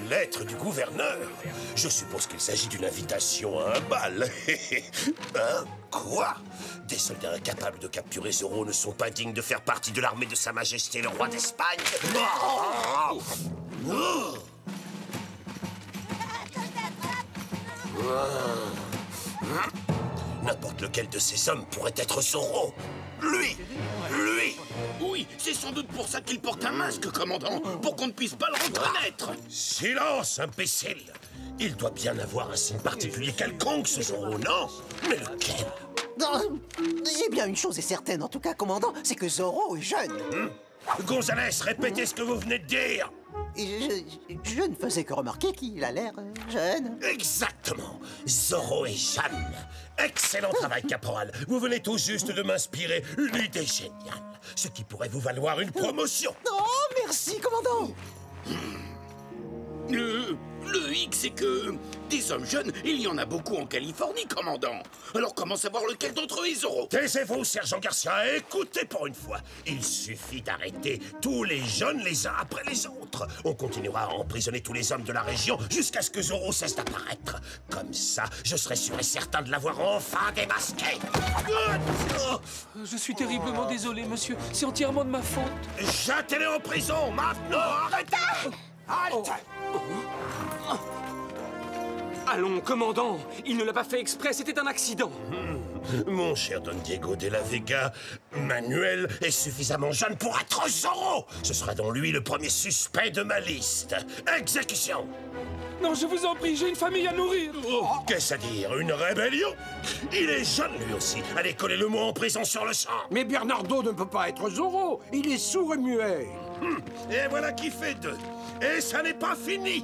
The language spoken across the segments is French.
lettre du gouverneur. Je suppose qu'il s'agit d'une invitation à un bal. Hein? Quoi? Des soldats incapables de capturer Zorro ne sont pas dignes de faire partie de l'armée de Sa Majesté le roi d'Espagne. N'importe lequel de ces hommes pourrait être Zorro. Lui! Oui, c'est sans doute pour ça qu'il porte un masque, commandant, pour qu'on ne puisse pas le reconnaître. Silence, imbécile! Il doit bien avoir un signe particulier quelconque, ce Zorro, non? Mais lequel? Eh bien, une chose est certaine, en tout cas, commandant, c'est que Zorro est jeune. Gonzalez, répétez ce que vous venez de dire! Je ne faisais que remarquer qu'il a l'air jeune. Exactement! Zorro est jeune! Excellent travail, caporal! Vous venez tout juste de m'inspirer une idée géniale, ce qui pourrait vous valoir une promotion! Oh, merci, commandant! Le hic, c'est que des hommes jeunes, il y en a beaucoup en Californie, commandant. Alors comment savoir lequel d'entre eux est Zorro? Taisez-vous, sergent Garcia, et écoutez pour une fois. Il suffit d'arrêter tous les jeunes les uns après les autres. On continuera à emprisonner tous les hommes de la région jusqu'à ce que Zorro cesse d'apparaître. Comme ça, je serai sûr et certain de l'avoir enfin démasqué. Je suis terriblement désolé, monsieur. C'est entièrement de ma faute. Jetez-les en prison, maintenant! Arrêtez! Halte! Allons, commandant. Il ne l'a pas fait exprès, c'était un accident. Mon cher Don Diego de la Vega, Manuel est suffisamment jeune pour être Zorro. Ce sera donc lui le premier suspect de ma liste. Exécution! Non, je vous en prie, j'ai une famille à nourrir. Qu'est-ce à dire? Une rébellion? Il est jeune, lui aussi. Allez, coller le mot en prison sur le champ. Mais Bernardo ne peut pas être Zorro. Il est sourd et muet. Et voilà qui fait deux. Et ça n'est pas fini.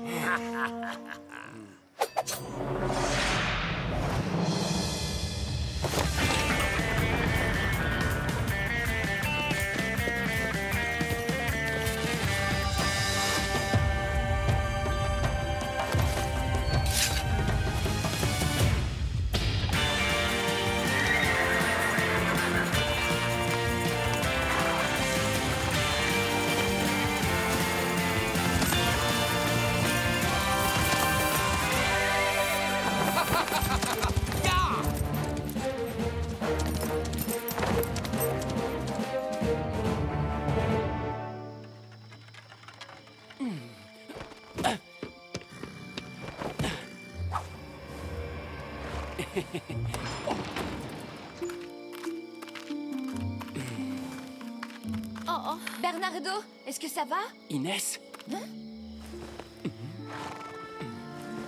Oh, Bernardo, est-ce que ça va? Inès?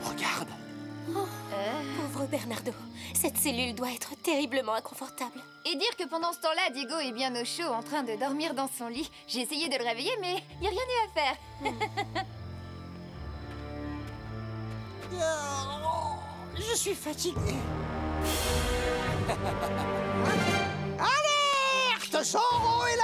Regarde. Pauvre Bernardo, cette cellule doit être terriblement inconfortable. Et dire que pendant ce temps-là, Diego est bien au chaud en train de dormir dans son lit. J'ai essayé de le réveiller, mais il n'y a rien eu à faire. Je suis fatigué. Alerte! Zorro est là!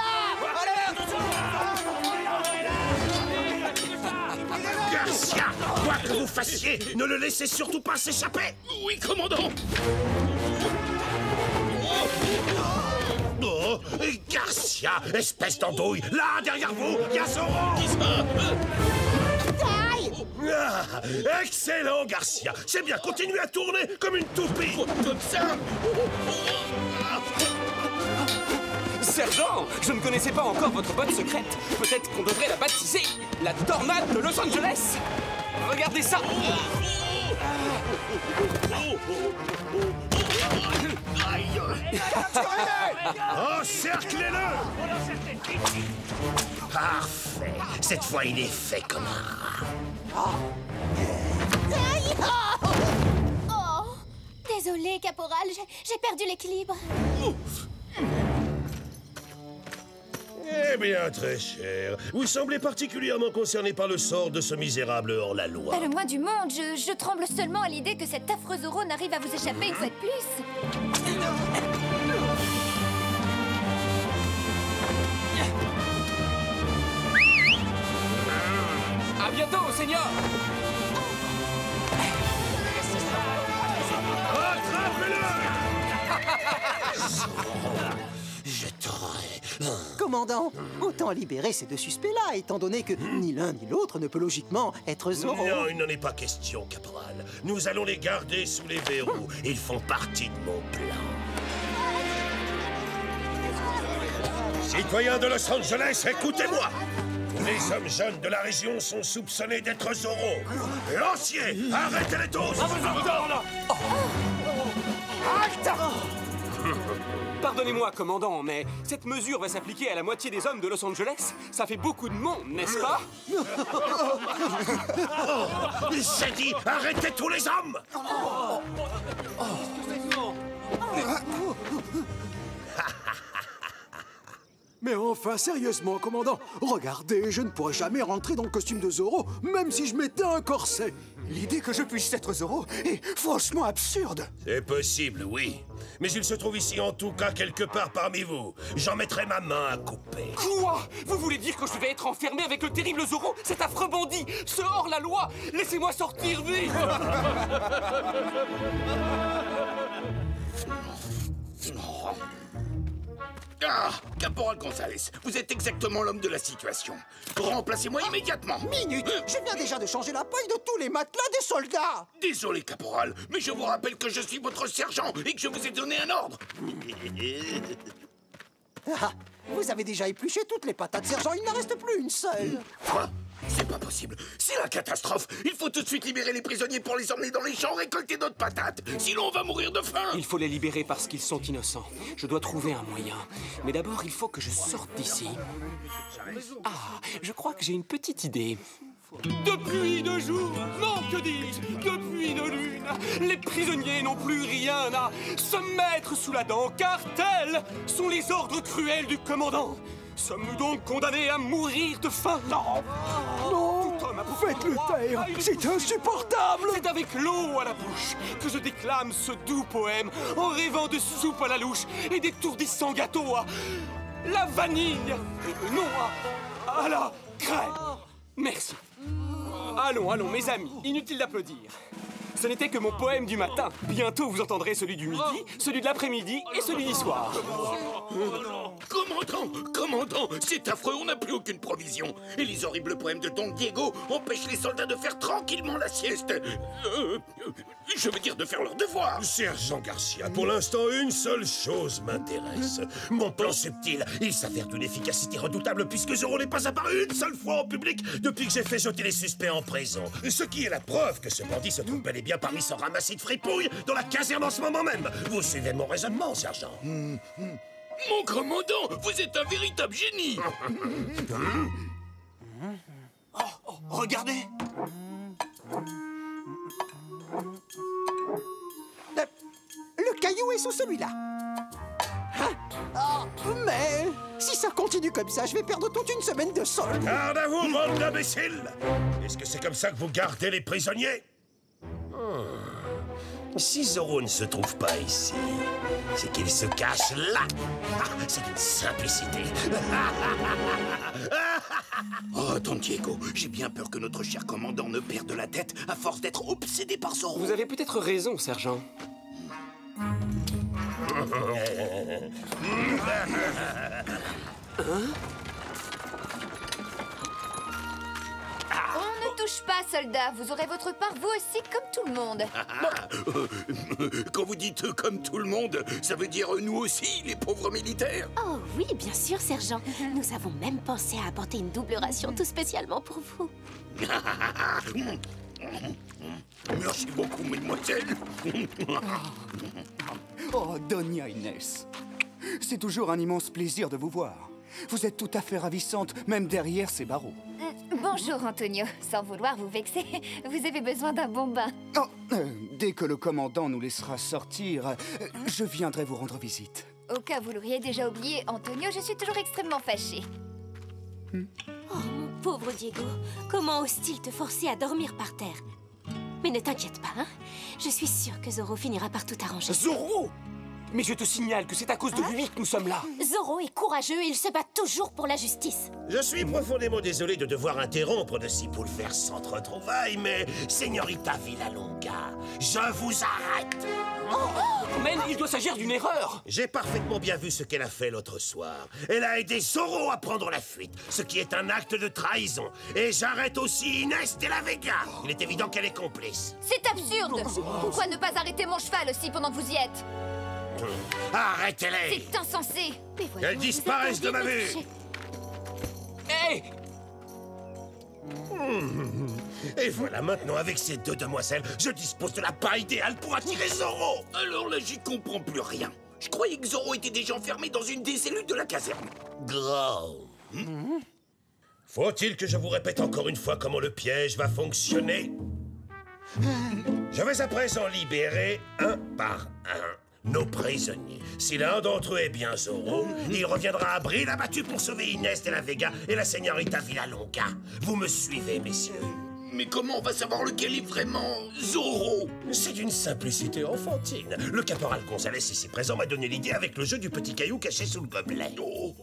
Garcia, quoi que vous fassiez, ne le laissez surtout pas s'échapper. Oui, commandant. Oh, Garcia, espèce d'andouille, là, derrière vous, il y a Zorro. Ah, excellent, Garcia. C'est bien, continuez à tourner comme une toupie. Comme ça. Sergent, je ne connaissais pas encore votre botte secrète. Peut-être qu'on devrait la baptiser la tornade de Los Angeles. Regardez ça. Encerclez-le. Parfait. Cette fois, il est fait, connard. Oh, désolé, caporal, j'ai perdu l'équilibre. Eh bien, très cher, vous semblez particulièrement concerné par le sort de ce misérable hors-la-loi. Pas le moins du monde, je tremble seulement à l'idée que cet affreux Zorro n'arrive à vous échapper une fois de plus. À bientôt, Seigneur. Attrapez-le. Je t'aurai. commandant. Autant libérer ces deux suspects-là, étant donné que ni l'un ni l'autre ne peut logiquement être Zorro. Non, il n'en est pas question, caporal. Nous allons les garder sous les verrous. Ils font partie de mon plan. Citoyens de Los Angeles, écoutez-moi! Les hommes jeunes de la région sont soupçonnés d'être Zorro. Lanciers, arrêtez-les tous! Pardonnez-moi, commandant, mais cette mesure va s'appliquer à la moitié des hommes de Los Angeles. Ça fait beaucoup de monde, n'est-ce pas? J'ai dit, arrêtez tous les hommes! Mais enfin, sérieusement, commandant, regardez, je ne pourrais jamais rentrer dans le costume de Zorro, même si je mettais un corset. L'idée que je puisse être Zorro est franchement absurde. C'est possible, oui. Mais il se trouve ici en tout cas quelque part parmi vous. J'en mettrai ma main à couper. Quoi? Vous voulez dire que je vais être enfermé avec le terrible Zorro, cet affreux bandit, ce hors-la-loi? Laissez-moi sortir vite! Ah, Caporal Gonzalez, vous êtes exactement l'homme de la situation. Remplacez-moi immédiatement. Minute! Je viens déjà de changer la paille de tous les matelas des soldats! Désolé, Caporal, mais je vous rappelle que je suis votre sergent et que je vous ai donné un ordre. Ah, vous avez déjà épluché toutes les patates, sergent, il n'en reste plus une seule! Quoi? C'est pas possible. C'est la catastrophe. Il faut tout de suite libérer les prisonniers pour les emmener dans les champs récolter d'autres patates. Sinon, on va mourir de faim. Il faut les libérer parce qu'ils sont innocents. Je dois trouver un moyen. Mais d'abord, il faut que je sorte d'ici. Ah, je crois que j'ai une petite idée. Depuis 2 jours, non, que dis-je, depuis 2 lunes, les prisonniers n'ont plus rien à se mettre sous la dent, car tels sont les ordres cruels du commandant. Sommes-nous donc condamnés à mourir de faim? Non! Non, Tout homme a pour faites-le taire, c'est insupportable. C'est avec l'eau à la bouche que je déclame ce doux poème en rêvant de soupe à la louche et d'étourdissants gâteaux à la vanille. Non, à la crème. Merci. Allons, allons, mes amis, inutile d'applaudir. Ce n'était que mon poème du matin. Bientôt, vous entendrez celui du midi, celui de l'après-midi et celui du soir. Commandant, c'est affreux, on n'a plus aucune provision. Et les horribles poèmes de Don Diego empêchent les soldats de faire tranquillement la sieste. Je veux dire de faire leur devoir. Sergent Garcia, pour l'instant, une seule chose m'intéresse. Mon plan subtil, il s'avère d'une efficacité redoutable puisque Zorro n'est pas apparu une seule fois en public depuis que j'ai fait jeter les suspects en prison. Ce qui est la preuve que ce bandit se trouve bel et bien parmi son ramassis de fripouilles dans la caserne en ce moment même. Vous suivez mon raisonnement, sergent? Mon commandant, vous êtes un véritable génie. Regardez. Le caillou est sous celui-là. Hein? Ah, mais si ça continue comme ça, je vais perdre toute une semaine de solde. Garde à vous, bande d'imbéciles! Est-ce que c'est comme ça que vous gardez les prisonniers? Si Zorro ne se trouve pas ici, c'est qu'il se cache là. Ah, c'est une simplicité. Oh, Don Diego, j'ai bien peur que notre cher commandant ne perde la tête à force d'être obsédé par Zorro. Vous avez peut-être raison, sergent. On ne touche pas, soldats. Vous aurez votre part, vous aussi, comme tout le monde. Quand vous dites comme tout le monde, ça veut dire nous aussi, les pauvres militaires. Oh oui, bien sûr, sergent. Nous avons même pensé à apporter une double ration tout spécialement pour vous. Merci beaucoup, mademoiselle. Oh, Doña Inès. C'est toujours un immense plaisir de vous voir. Vous êtes tout à fait ravissante, même derrière ces barreaux. Bonjour, Antonio. Sans vouloir vous vexer, vous avez besoin d'un bon bain. Oh, dès que le commandant nous laissera sortir, je viendrai vous rendre visite. Au cas où vous l'auriez déjà oublié, Antonio, je suis toujours extrêmement fâchée. Oh, mon pauvre Diego, comment ose-t-il te forcer à dormir par terre? Mais ne t'inquiète pas, hein? Je suis sûre que Zorro finira par tout arranger. Zorro! Mais je te signale que c'est à cause de lui que nous sommes là. Zorro est courageux et il se bat toujours pour la justice. Je suis profondément désolé de devoir interrompre de si bouleversantes retrouvailles, mais Señorita Villalonga, je vous arrête. Mais il doit s'agir d'une erreur. J'ai parfaitement bien vu ce qu'elle a fait l'autre soir. Elle a aidé Zorro à prendre la fuite, ce qui est un acte de trahison. Et j'arrête aussi Inès de la Vega. Il est évident qu'elle est complice. C'est absurde. Pourquoi ne pas arrêter mon cheval aussi pendant que vous y êtes? Arrêtez-les. C'est insensé. Qu'elles disparaissent de ma vue. Hé! Et voilà, maintenant, avec ces deux demoiselles, je dispose de la paille idéale pour attirer Zorro. Alors là, j'y comprends plus rien. Je croyais que Zorro était déjà enfermé dans une des cellules de la caserne. Gros. Faut-il que je vous répète encore une fois comment le piège va fonctionner? Je vais à présent libérer un par un nos prisonniers. Si l'un d'entre eux est bien Zorro, il reviendra à Brille abattu pour sauver Inès de la Vega et la Señorita Villalonga. Vous me suivez, messieurs? Mais comment on va savoir lequel est vraiment Zorro? C'est d'une simplicité enfantine. Le caporal Gonzalez ici présent m'a donné l'idée avec le jeu du petit caillou caché sous le gobelet. Oh.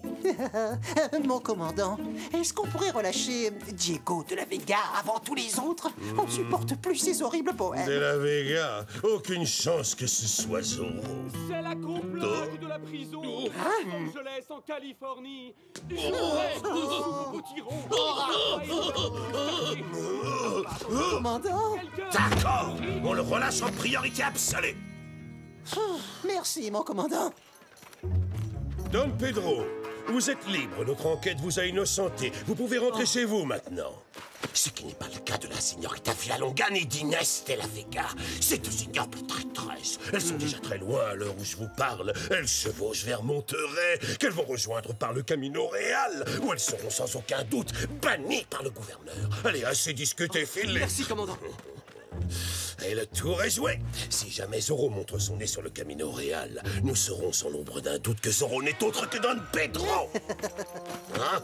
Mon commandant, est-ce qu'on pourrait relâcher Diego de la Vega avant tous les autres? On ne supporte plus ces horribles poèmes. De la Vega, aucune chance que ce soit Zorro. C'est la complainte de la prison de Los Angeles en Californie. Je reste sous mon potiron. Commandant? D'accord, on le relâche en priorité absolue. Merci, mon commandant. Don Pedro, vous êtes libre. Notre enquête vous a innocenté. Vous pouvez rentrer chez vous maintenant. Ce qui n'est pas le cas de la Señorita Villalonga ni d'Inès de la Vega. C'est deux ignobles traîtresses. Elles sont déjà très loin à l'heure où je vous parle. Elles chevauchent vers Monterrey, qu'elles vont rejoindre par le Camino Real, où elles seront sans aucun doute bannies par le gouverneur. Allez, assez discuté, filez. Merci, commandant. Et le tour est joué. Si jamais Zorro montre son nez sur le Camino Real, nous saurons sans l'ombre d'un doute que Zorro n'est autre que Don Pedro. Hein?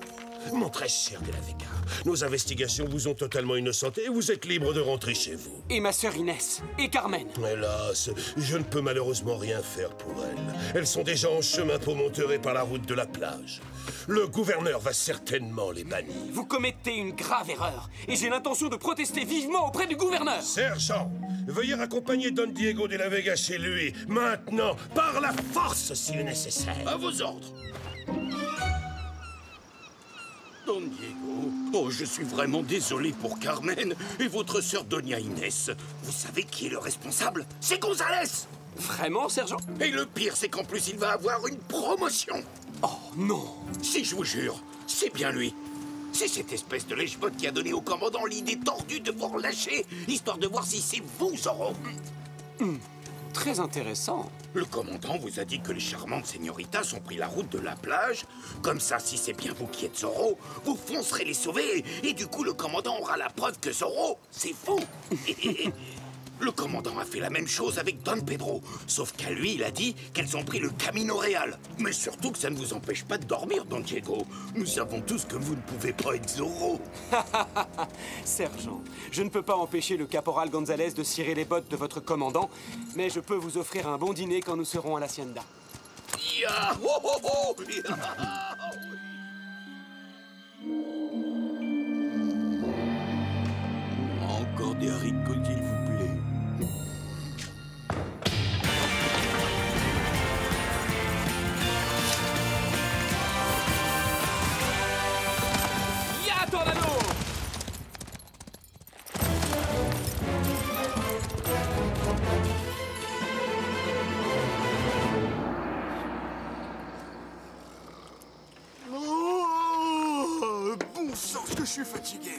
Mon très cher de la Vega, nos investigations vous ont totalement innocenté et vous êtes libre de rentrer chez vous. Et ma sœur Inès. Et Carmen. Hélas, je ne peux malheureusement rien faire pour elles. Elles sont déjà en chemin pour Monterey par la route de la plage. Le gouverneur va certainement les bannir. Vous commettez une grave erreur. Et j'ai l'intention de protester vivement auprès du gouverneur. Sergent, veuillez raccompagner Don Diego de la Vega chez lui, maintenant, par la force s'il est nécessaire. À vos ordres. Don Diego, oh, je suis vraiment désolé pour Carmen et votre sœur Doña Inès. Vous savez qui est le responsable? C'est Gonzalez. Vraiment, sergent? Et le pire, c'est qu'en plus, il va avoir une promotion. Oh, non. Si, je vous jure, c'est bien lui. C'est cette espèce de lèche-botte qui a donné au commandant l'idée tordue de vous relâcher, histoire de voir si c'est vous, Zorro. Très intéressant. Le commandant vous a dit que les charmantes señoritas ont pris la route de la plage. Comme ça, si c'est bien vous qui êtes Zorro, vous foncerez les sauver. Et du coup, le commandant aura la preuve que Zorro, c'est vous. Le commandant a fait la même chose avec Don Pedro. Sauf qu'à lui, il a dit qu'elles ont pris le Camino Real. Mais surtout que ça ne vous empêche pas de dormir, Don Diego. Nous savons tous que vous ne pouvez pas être Zorro. Sergent, je ne peux pas empêcher le caporal Gonzalez de cirer les bottes de votre commandant, mais je peux vous offrir un bon dîner quand nous serons à l'hacienda. Ya! Oh, oh, oh! Ya! Encore des haricots, s'il vous plaît. Ya, Tornado! Oh, bon sang, que je suis fatigué.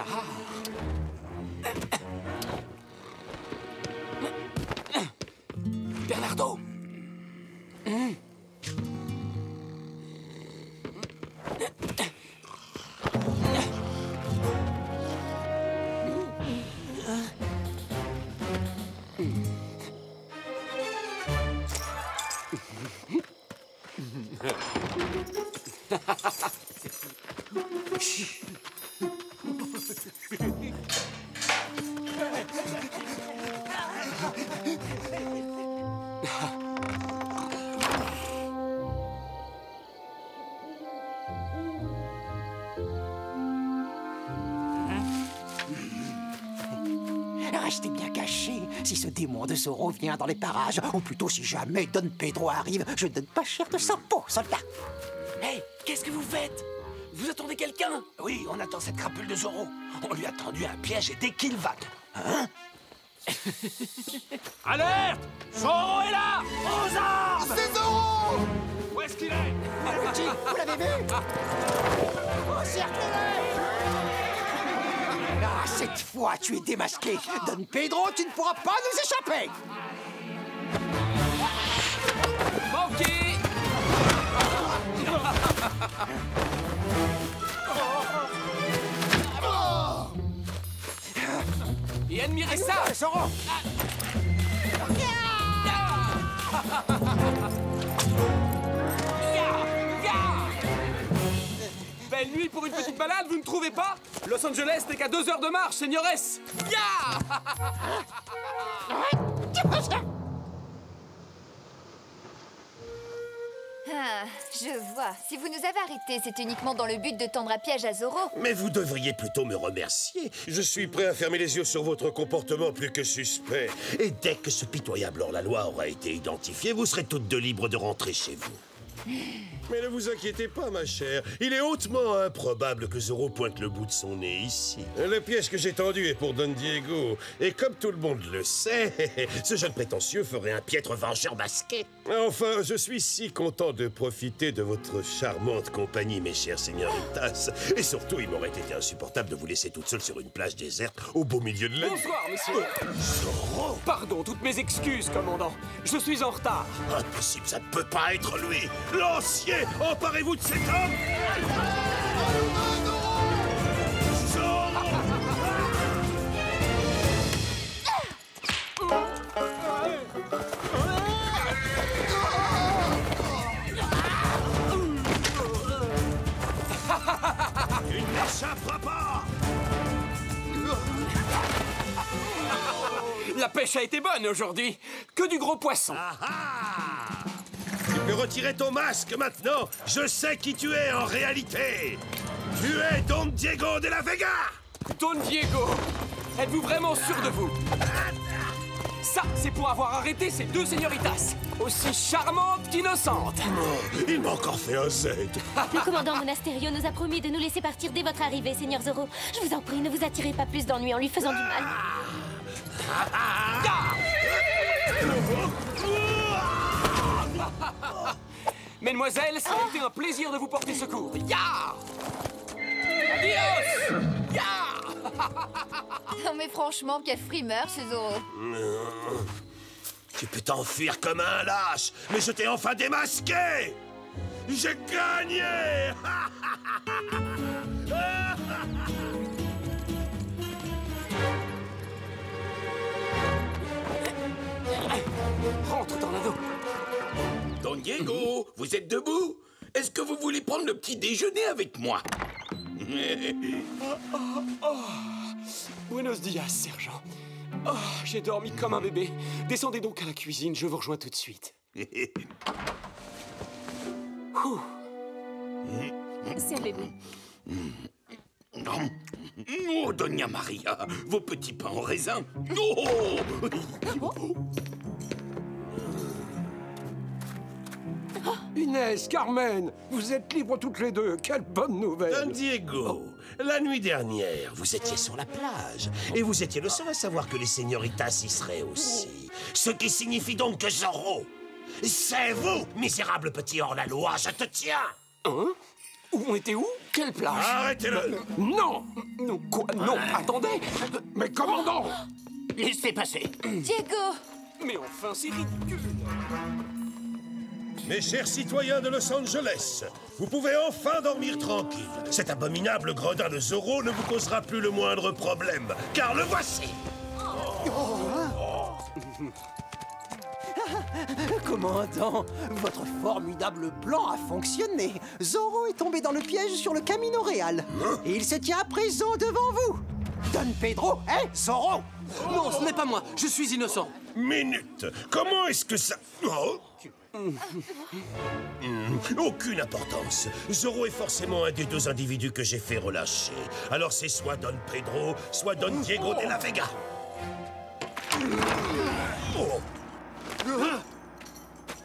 Ah. Bernardo! rester bien caché. Si ce démon de Zorro vient dans les parages, ou plutôt si jamais Don Pedro arrive, je ne donne pas cher de sa peau, soldat. Hey, qu'est-ce que vous faites? Vous attendez quelqu'un? Oui, on attend cette crapule de Zorro. On lui a tendu un piège et dès qu'il va... Hein? Alerte! Zorro est là! Aux armes! C'est Zorro! Où est-ce qu'il est? Petit, vous l'avez vu? Encerclez-le! Ah, cette fois, tu es démasqué. Don Pedro, tu ne pourras pas nous échapper! Manqué! Et admirez ça! Zorro! Belle nuit pour une petite balade, vous ne trouvez pas? Los Angeles n'est qu'à 2 heures de marche, señores! Ya! Ah, je vois. Si vous nous avez arrêtés, c'est uniquement dans le but de tendre un piège à Zorro. Mais vous devriez plutôt me remercier. Je suis prêt à fermer les yeux sur votre comportement plus que suspect. Et dès que ce pitoyable hors-la-loi aura été identifié, vous serez toutes deux libres de rentrer chez vous. Mais ne vous inquiétez pas, ma chère. Il est hautement improbable que Zorro pointe le bout de son nez ici. Le piège que j'ai tendu est pour Don Diego. Et comme tout le monde le sait, ce jeune prétentieux ferait un piètre vengeur masqué. Enfin, je suis si content de profiter de votre charmante compagnie, mes chers señoritas. Et surtout, il m'aurait été insupportable de vous laisser toute seule sur une plage déserte au beau milieu de la nuit. Bonsoir, messieurs. Zorro! Pardon, toutes mes excuses, commandant. Je suis en retard. Impossible, ça ne peut pas être lui! Lancier! Emparez-vous de cet homme! Il n'échappera pas! La pêche a été bonne aujourd'hui. Que du gros poisson. Ah ah! Tu peux retirer ton masque maintenant. Je sais qui tu es en réalité. Tu es Don Diego de la Vega. Don Diego, êtes-vous vraiment sûr de vous? Ça, c'est pour avoir arrêté ces deux señoritas, aussi charmantes qu'innocentes. Oh, il m'a encore fait un Z. Le commandant Monasterio nous a promis de nous laisser partir dès votre arrivée, Seigneur Zorro. Je vous en prie, ne vous attirez pas plus d'ennuis en lui faisant du mal. Mesdemoiselles, ça a été un plaisir de vous porter secours. Ya! Adios! Ya! Non mais franchement, quel frimeur ce Zorro. Tu peux t'enfuir comme un lâche, mais je t'ai enfin démasqué. J'ai gagné. Rentre dans l'anneau. Don Diego, vous êtes debout? Est-ce que vous voulez prendre le petit déjeuner avec moi? Buenos dias, sergent. Oh, j'ai dormi comme un bébé. Descendez donc à la cuisine, je vous rejoins tout de suite. Servez-vous. Oh, Doña Maria, vos petits pains en raisin. Oh! Inès, Carmen, vous êtes libres toutes les deux. Quelle bonne nouvelle. Don Diego, la nuit dernière, vous étiez sur la plage. Et vous étiez le seul à savoir que les señoritas y seraient aussi. Ce qui signifie donc que Zorro, c'est vous, misérable petit hors-la-loi, je te tiens. Hein? On était où? Quelle plage? Arrêtez-le. Non. Non, quoi? Non, attendez. Mais commandant, Laissez passer. Diego! Mais enfin, c'est ridicule. Mes chers citoyens de Los Angeles, vous pouvez enfin dormir tranquille. Cet abominable gredin de Zorro ne vous causera plus le moindre problème, car le voici. Commandant, votre formidable plan a fonctionné. Zorro est tombé dans le piège sur le Camino Real. Et il se tient à présent devant vous. Don Pedro est Zorro. Non, ce n'est pas moi. Je suis innocent. Minute, comment est-ce que ça... Oh. Aucune importance. Zorro est forcément un des deux individus que j'ai fait relâcher. Alors c'est soit Don Pedro, soit Don Diego de la Vega.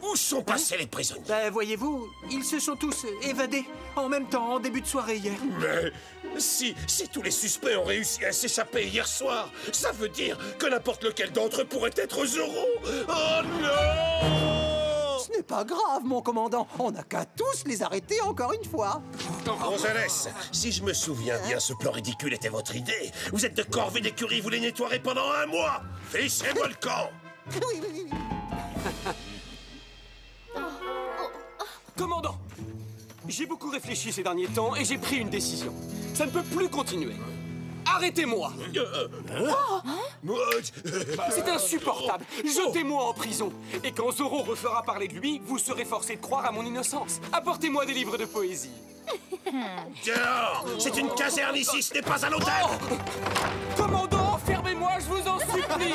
Où sont passés les prisonniers? Ben, voyez-vous, ils se sont tous évadés en même temps en début de soirée hier. Mais si tous les suspects ont réussi à s'échapper hier soir, ça veut dire que n'importe lequel d'entre eux pourrait être Zoro. Oh non! Ce n'est pas grave, mon commandant. On n'a qu'à tous les arrêter encore une fois. Gonzales, si je me souviens bien, ce plan ridicule était votre idée. Vous êtes de corvée d'écurie, vous les nettoierez pendant 1 mois. Fichez-moi le camp. Oui. Commandant, j'ai beaucoup réfléchi ces derniers temps et j'ai pris une décision. Ça ne peut plus continuer. Arrêtez-moi! C'est insupportable! Jetez-moi en prison! Et quand Zoro refera parler de lui, vous serez forcé de croire à mon innocence. Apportez-moi des livres de poésie. Dehors! C'est une caserne ici, ce n'est pas un hôtel! Commandant, fermez-moi, je vous en supplie!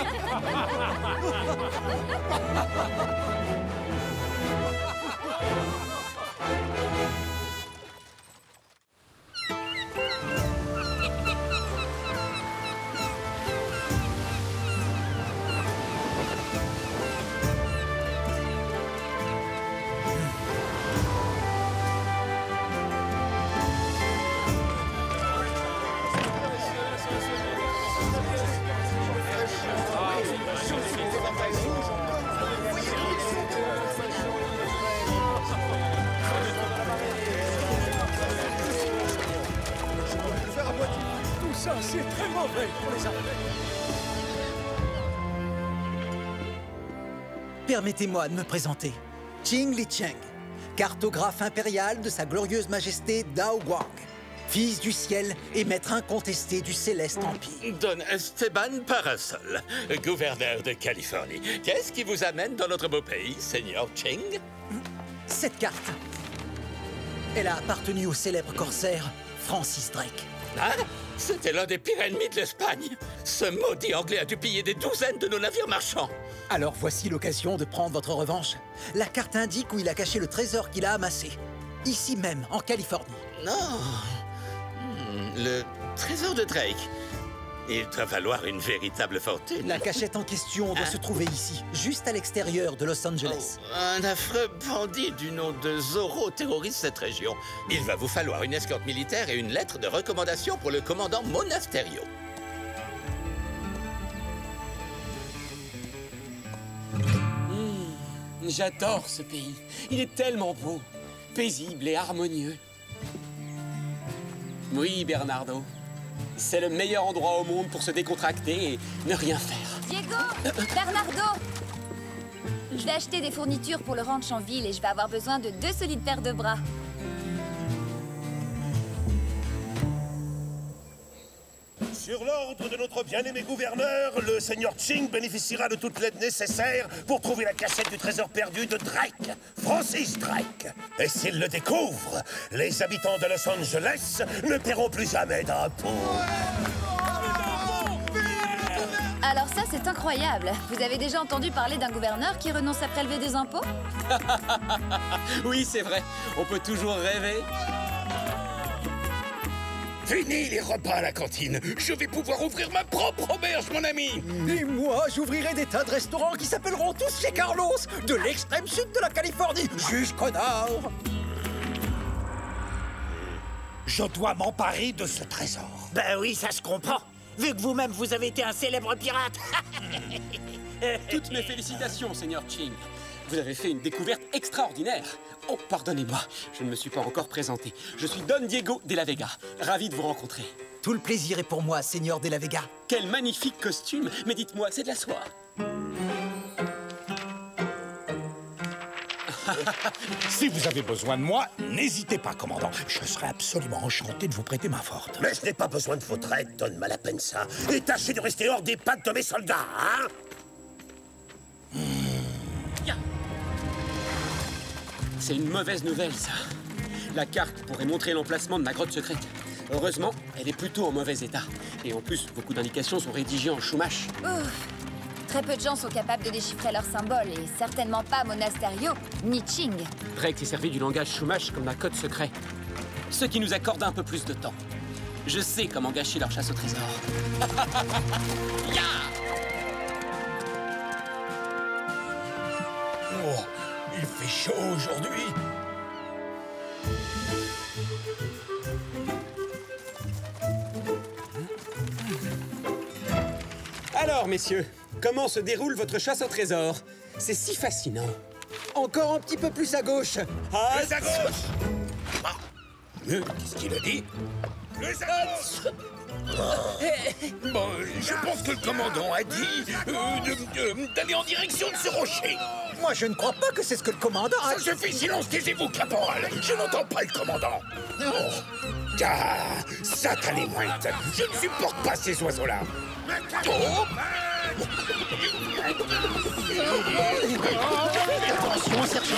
Ça, c'est très mauvais pour les armes. Permettez-moi de me présenter. Qing Licheng, cartographe impérial de sa glorieuse majesté Dao Guang, fils du ciel et maître incontesté du céleste empire. Don Esteban Parasol, gouverneur de Californie. Qu'est-ce qui vous amène dans notre beau pays, Seigneur Qing? Cette carte, elle a appartenu au célèbre corsaire Francis Drake. Ah, c'était l'un des pires ennemis de l'Espagne. Ce maudit Anglais a dû piller des douzaines de nos navires marchands. Alors voici l'occasion de prendre votre revanche. La carte indique où il a caché le trésor qu'il a amassé. Ici même, en Californie. Non. Le trésor de Drake. Il doit valoir une véritable fortune. La cachette en question doit se trouver ici, juste à l'extérieur de Los Angeles. Oh, un affreux bandit du nom de Zoro terrorise cette région. Il va vous falloir une escorte militaire et une lettre de recommandation pour le commandant Monasterio. J'adore ce pays. Il est tellement beau, paisible et harmonieux. Oui, Bernardo. C'est le meilleur endroit au monde pour se décontracter et ne rien faire. Diego! Bernardo! Je vais acheter des fournitures pour le ranch en ville et je vais avoir besoin de 2 solides paires de bras. Sur l'ordre de notre bien-aimé gouverneur, le seigneur Qing bénéficiera de toute l'aide nécessaire pour trouver la cachette du trésor perdu de Drake, Francis Drake. Et s'il le découvre, les habitants de Los Angeles ne paieront plus jamais d'impôts. Alors ça, c'est incroyable. Vous avez déjà entendu parler d'un gouverneur qui renonce à prélever des impôts? Oui, c'est vrai. On peut toujours rêver. Fini les repas à la cantine. Je vais pouvoir ouvrir ma propre auberge, mon ami. Et moi, j'ouvrirai des tas de restaurants qui s'appelleront tous chez Carlos, de l'extrême sud de la Californie jusqu'au nord. Je dois m'emparer de ce trésor. Ben oui, ça se comprend. Vu que vous-même, vous avez été un célèbre pirate. Toutes mes félicitations, Seigneur Qing. Vous avez fait une découverte extraordinaire. Oh, pardonnez-moi, je ne me suis pas encore présenté. Je suis Don Diego de la Vega. Ravi de vous rencontrer. Tout le plaisir est pour moi, Seigneur de la Vega. Quel magnifique costume. Mais dites-moi, c'est de la soie. Si vous avez besoin de moi, n'hésitez pas, commandant. Je serai absolument enchanté de vous prêter main forte. Mais je n'ai pas besoin de votre aide, Don Malapensa. Et tâchez de rester hors des pattes de mes soldats, hein? C'est une mauvaise nouvelle, ça. La carte pourrait montrer l'emplacement de ma grotte secrète. Heureusement, elle est plutôt en mauvais état. Et en plus, beaucoup d'indications sont rédigées en chumash. Très peu de gens sont capables de déchiffrer leurs symboles, et certainement pas Monasterio, ni Qing. Drake s'est servi du langage chumash comme d'un code secret. Ce qui nous accorde un peu plus de temps. Je sais comment gâcher leur chasse au trésor. fait chaud aujourd'hui. Alors, messieurs, comment se déroule votre chasse au trésor? C'est si fascinant. Encore un petit peu plus à gauche. Ah, Plus à gauche. Ah. Qu'est-ce qu'il a dit? Plus à gauche. Bon, je pense que le commandant a dit d'aller en direction de ce rocher. Moi, je ne crois pas que c'est ce que le commandant a Ça suffit, silence, taisez-vous, caporal. Je n'entends pas le commandant. Oh. Ah, satanémointe, je ne supporte pas ces oiseaux-là. Oh. Attention, sergent.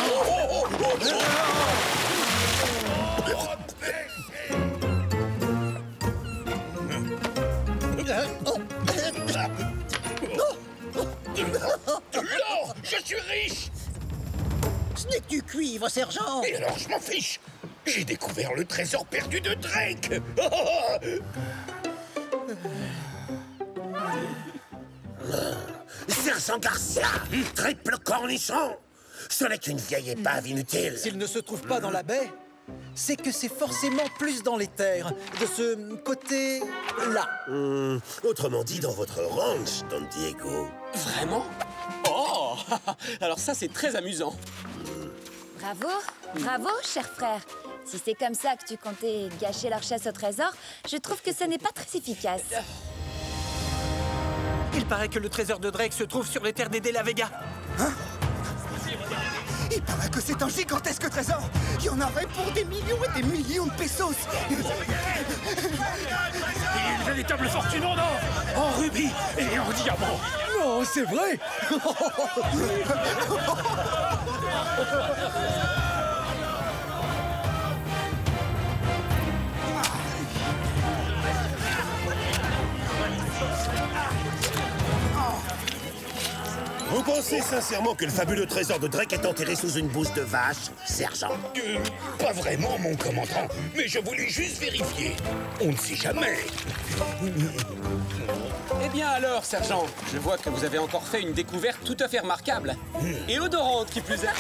De l'or, je suis riche. Ce n'est que du cuivre, sergent. Et alors, je m'en fiche. J'ai découvert le trésor perdu de Drake. Sergent Garcia, triple cornichon. Ce n'est qu'une vieille épave inutile. S'il ne se trouve pas dans la baie, c'est que c'est forcément plus dans les terres, de ce côté-là. Autrement dit, dans votre ranch, Don Diego. Vraiment? Oh! Alors ça, c'est très amusant. Bravo, bravo, cher frère. Si c'est comme ça que tu comptais gâcher leur chasse au trésor, je trouve que ce n'est pas très efficace. Il paraît que le trésor de Drake se trouve sur les terres des De La Vega. Hein? Il paraît que c'est un gigantesque trésor. Il y en aurait pour des millions et des millions de pesos. Il y a une véritable fortune en or, en rubis et en diamants. Non, c'est vrai. Vous pensez sincèrement que le fabuleux trésor de Drake est enterré sous une bouse de vache, sergent? Pas vraiment, mon commandant, mais je voulais juste vérifier. On ne sait jamais. Eh bien alors, sergent, je vois que vous avez encore fait une découverte tout à fait remarquable. Et odorante, qui plus est.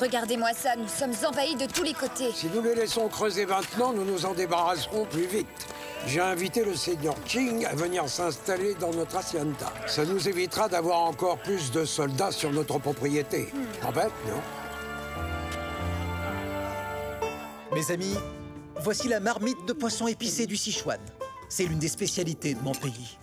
Regardez-moi ça, nous sommes envahis de tous les côtés. Si nous les laissons creuser maintenant, nous nous en débarrasserons plus vite. J'ai invité le seigneur Qing à venir s'installer dans notre hacienda. Ça nous évitera d'avoir encore plus de soldats sur notre propriété. En fait, non? Mes amis, voici la marmite de poisson épicé du Sichuan. C'est l'une des spécialités de mon pays.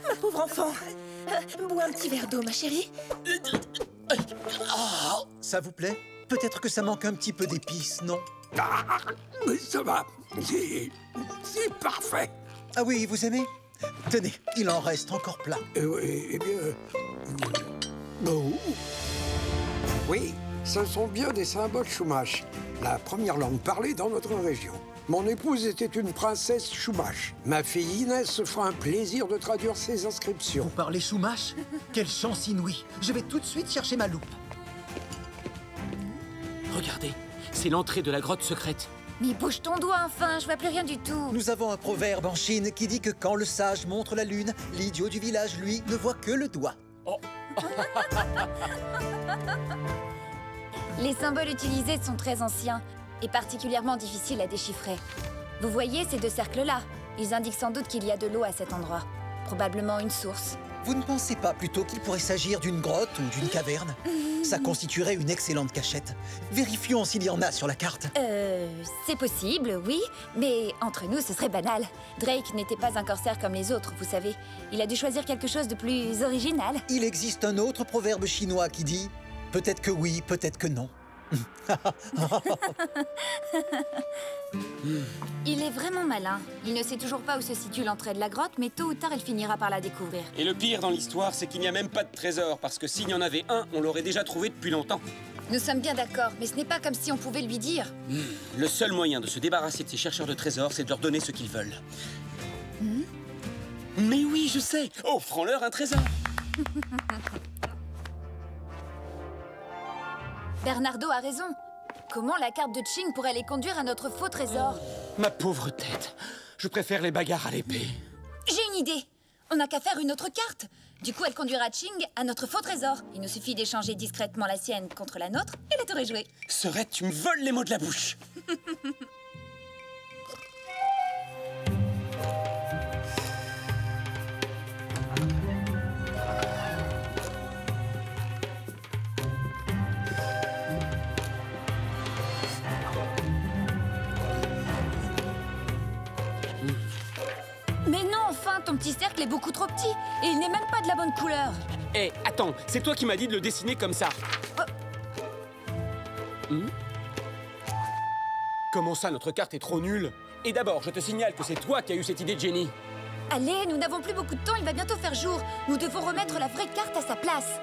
Ma pauvre enfant. Bois un petit verre d'eau, ma chérie. Ça vous plaît? Peut-être que ça manque un petit peu d'épices, non? Mais ça va. C'est parfait. Ah oui, vous aimez? Tenez, il en reste encore plein. Eh bien... Oui, ce sont bien des symboles Chumash, la première langue parlée dans notre région. Mon épouse était une princesse Chumash. Ma fille Inès se fera un plaisir de traduire ces inscriptions. Vous parlez Chumash? Quelle chance inouïe. Je vais tout de suite chercher ma loupe. Regardez, c'est l'entrée de la grotte secrète. Mais bouge ton doigt enfin, je vois plus rien du tout. Nous avons un proverbe en Chine qui dit que quand le sage montre la lune, l'idiot du village, lui, ne voit que le doigt. Oh. Les symboles utilisés sont très anciens et particulièrement difficiles à déchiffrer. Vous voyez ces deux cercles-là? Ils indiquent sans doute qu'il y a de l'eau à cet endroit. Probablement une source. Vous ne pensez pas plutôt qu'il pourrait s'agir d'une grotte ou d'une caverne? Ça constituerait une excellente cachette. Vérifions s'il y en a sur la carte. C'est possible, oui, mais entre nous, ce serait banal. Drake n'était pas un corsaire comme les autres, vous savez. Il a dû choisir quelque chose de plus original. Il existe un autre proverbe chinois qui dit « Peut-être que oui, peut-être que non ». Il est vraiment malin. Il ne sait toujours pas où se situe l'entrée de la grotte, mais tôt ou tard, il finira par la découvrir. Et le pire dans l'histoire, c'est qu'il n'y a même pas de trésor, parce que s'il y en avait un, on l'aurait déjà trouvé depuis longtemps. Nous sommes bien d'accord, mais ce n'est pas comme si on pouvait lui dire. Le seul moyen de se débarrasser de ces chercheurs de trésors, c'est de leur donner ce qu'ils veulent. Mais oui, je sais. Offrons-leur un trésor. Bernardo a raison. Comment la carte de Ching pourrait les conduire à notre faux trésor? Ma pauvre tête. Je préfère les bagarres à l'épée. J'ai une idée. On n'a qu'à faire une autre carte. Du coup, elle conduira Ching à notre faux trésor. Il nous suffit d'échanger discrètement la sienne contre la nôtre et la tour est jouée. Serette, tu me voles les mots de la bouche. Mais non, enfin, ton petit cercle est beaucoup trop petit. Et il n'est même pas de la bonne couleur. Hé, attends, c'est toi qui m'as dit de le dessiner comme ça. Comment ça, notre carte est trop nulle? Et d'abord, je te signale que c'est toi qui as eu cette idée de génie. Allez, nous n'avons plus beaucoup de temps, il va bientôt faire jour. Nous devons remettre la vraie carte à sa place.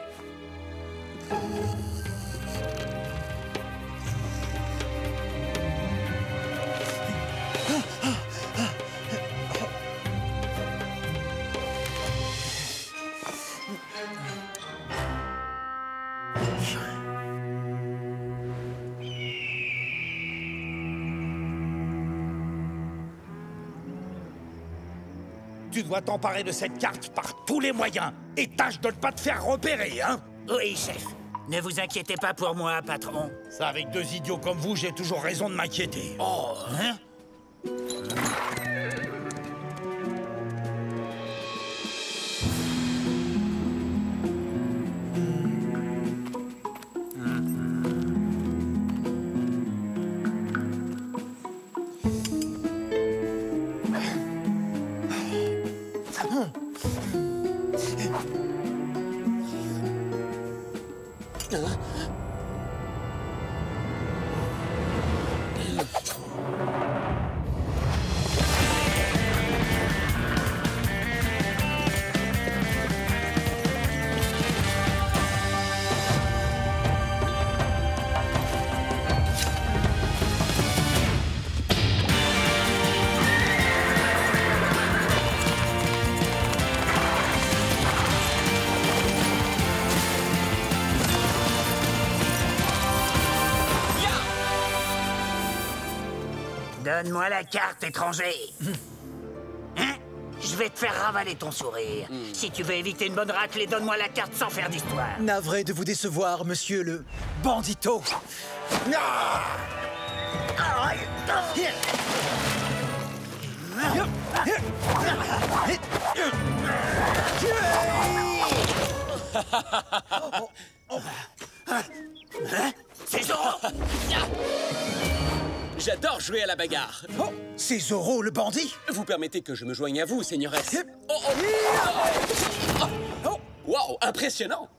Tu dois t'emparer de cette carte par tous les moyens. Et tâche de ne pas te faire repérer, hein? Oui, chef. Ne vous inquiétez pas pour moi, patron. Ça, avec deux idiots comme vous, j'ai toujours raison de m'inquiéter. Oh, hein? Donne-moi la carte, étranger. Hein? Je vais te faire ravaler ton sourire. Si tu veux éviter une bonne raclée, donne-moi la carte sans faire d'histoire. Navré de vous décevoir, monsieur le bandito. C'est Zoro. J'adore jouer à la bagarre. Oh, c'est Zoro, le bandit. Vous permettez que je me joigne à vous, seigneuresse. Wow, impressionnant.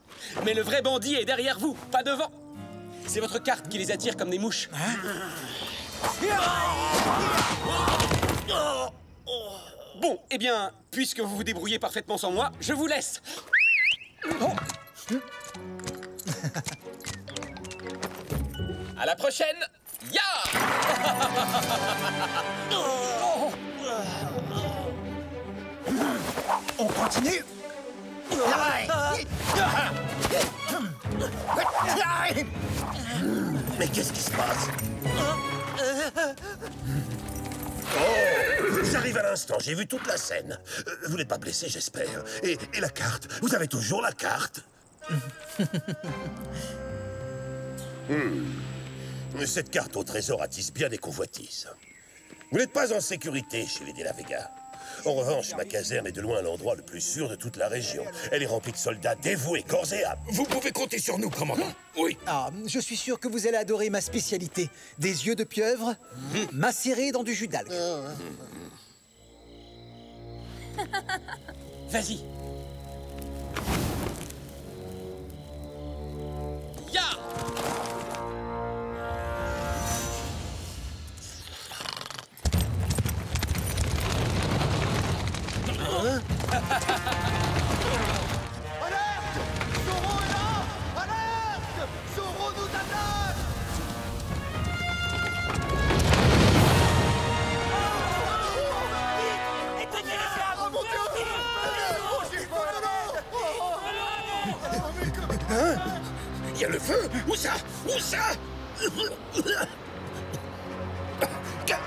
Mais le vrai bandit est derrière vous, pas devant. C'est votre carte qui les attire comme des mouches. Bon, eh bien, puisque vous vous débrouillez parfaitement sans moi, je vous laisse. À la prochaine. Ya! On continue. Mais qu'est-ce qui se passe? Oh, j'arrive à l'instant, j'ai vu toute la scène. Vous n'êtes pas blessé, j'espère. Et la carte? Vous avez toujours la carte? Cette carte au trésor attise bien des convoitises. Vous n'êtes pas en sécurité chez les De la Vega. En revanche, ma caserne est de loin l'endroit le plus sûr de toute la région. Elle est remplie de soldats dévoués, corps et âme. Vous pouvez compter sur nous, commandant. Oui. Ah, je suis sûr que vous allez adorer ma spécialité. Des yeux de pieuvre macérés dans du jus d'algue. Vas-y. Ya! Alerte! Zoro est là! Alerte! Zoro nous attaque! Éteignez les flammes! Oh mon Dieu! Hein? Il y a le feu? Où ça? Où ça?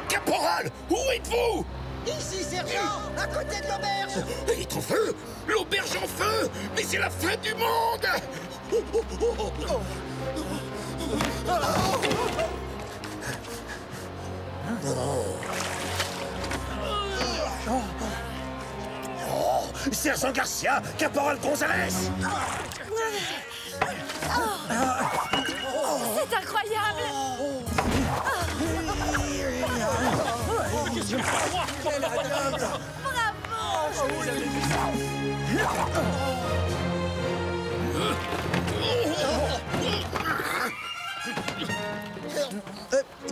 Caporal! Où êtes-vous? Ici, sergent! À côté de l'auberge! Elle est en feu! L'auberge en feu! Mais c'est la fin du monde! Sergent Garcia, Caporal Gonzalez! C'est incroyable!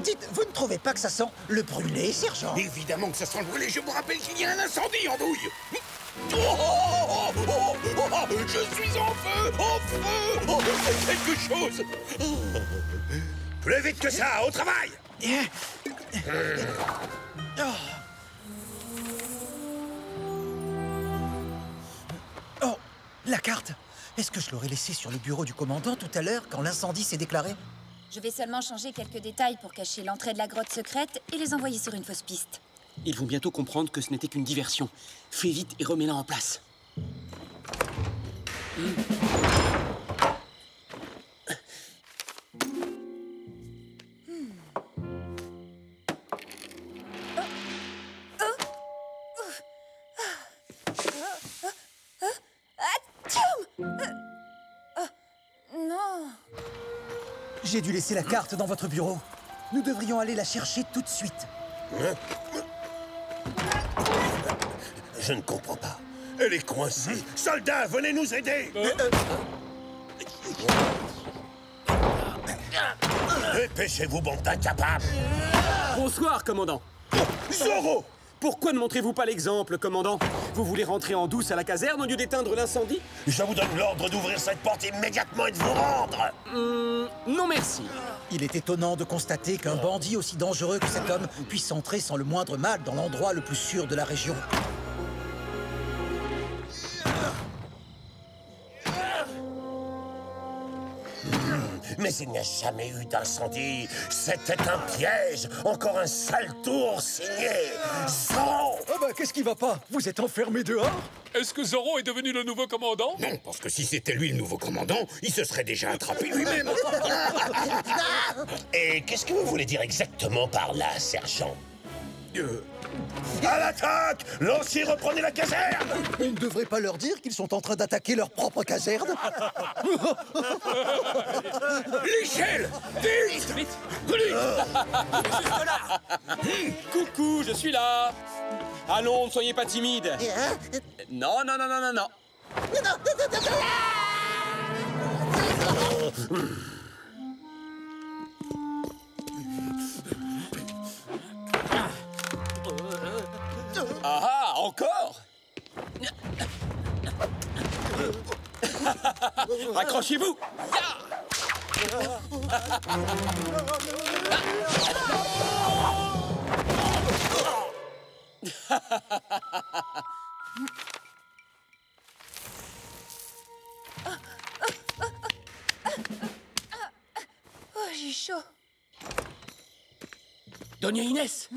Dites, vous ne trouvez pas que ça sent le brûlé, sergent? Évidemment que ça sent le brûlé. Je vous rappelle qu'il y a un incendie en douille. Je suis en feu! En feu! C'est quelque chose! Plus vite que ça, au travail! Oh, la carte! Est-ce que je l'aurais laissée sur le bureau du commandant tout à l'heure quand l'incendie s'est déclaré? Je vais seulement changer quelques détails pour cacher l'entrée de la grotte secrète et les envoyer sur une fausse piste. Ils vont bientôt comprendre que ce n'était qu'une diversion. Fais vite et remets-la en place. Non. J'ai dû laisser la carte dans votre bureau. Nous devrions aller la chercher tout de suite. Je ne comprends pas. Elle est coincée. Soldats, venez nous aider! Dépêchez-vous, bande d'incapables! Bonsoir, commandant. Zorro! Pourquoi ne montrez-vous pas l'exemple, commandant? Vous voulez rentrer en douce à la caserne au lieu d'éteindre l'incendie? Je vous donne l'ordre d'ouvrir cette porte immédiatement et de vous rendre! Non merci. Il est étonnant de constater qu'un bandit aussi dangereux que cet homme puisse entrer sans le moindre mal dans l'endroit le plus sûr de la région. Mais il n'y a jamais eu d'incendie. C'était un piège. Encore un sale tour signé Zorro. Ah bah, qu'est-ce qui va pas? Vous êtes enfermé dehors? Est-ce que Zorro est devenu le nouveau commandant? Non, parce que si c'était lui le nouveau commandant, il se serait déjà attrapé lui-même. Et qu'est-ce que vous voulez dire exactement par là, sergent? À l'attaque! Lancier, reprenez la caserne! On ne devrait pas leur dire qu'ils sont en train d'attaquer leur propre caserne? L'échelle! Vite! Vite! Là! Coucou, je suis là. Allons, ne soyez pas timide. Non, non, non, non, non, non. Ah, encore? Accrochez-vous! Oh, j'ai chaud. Doña Inès.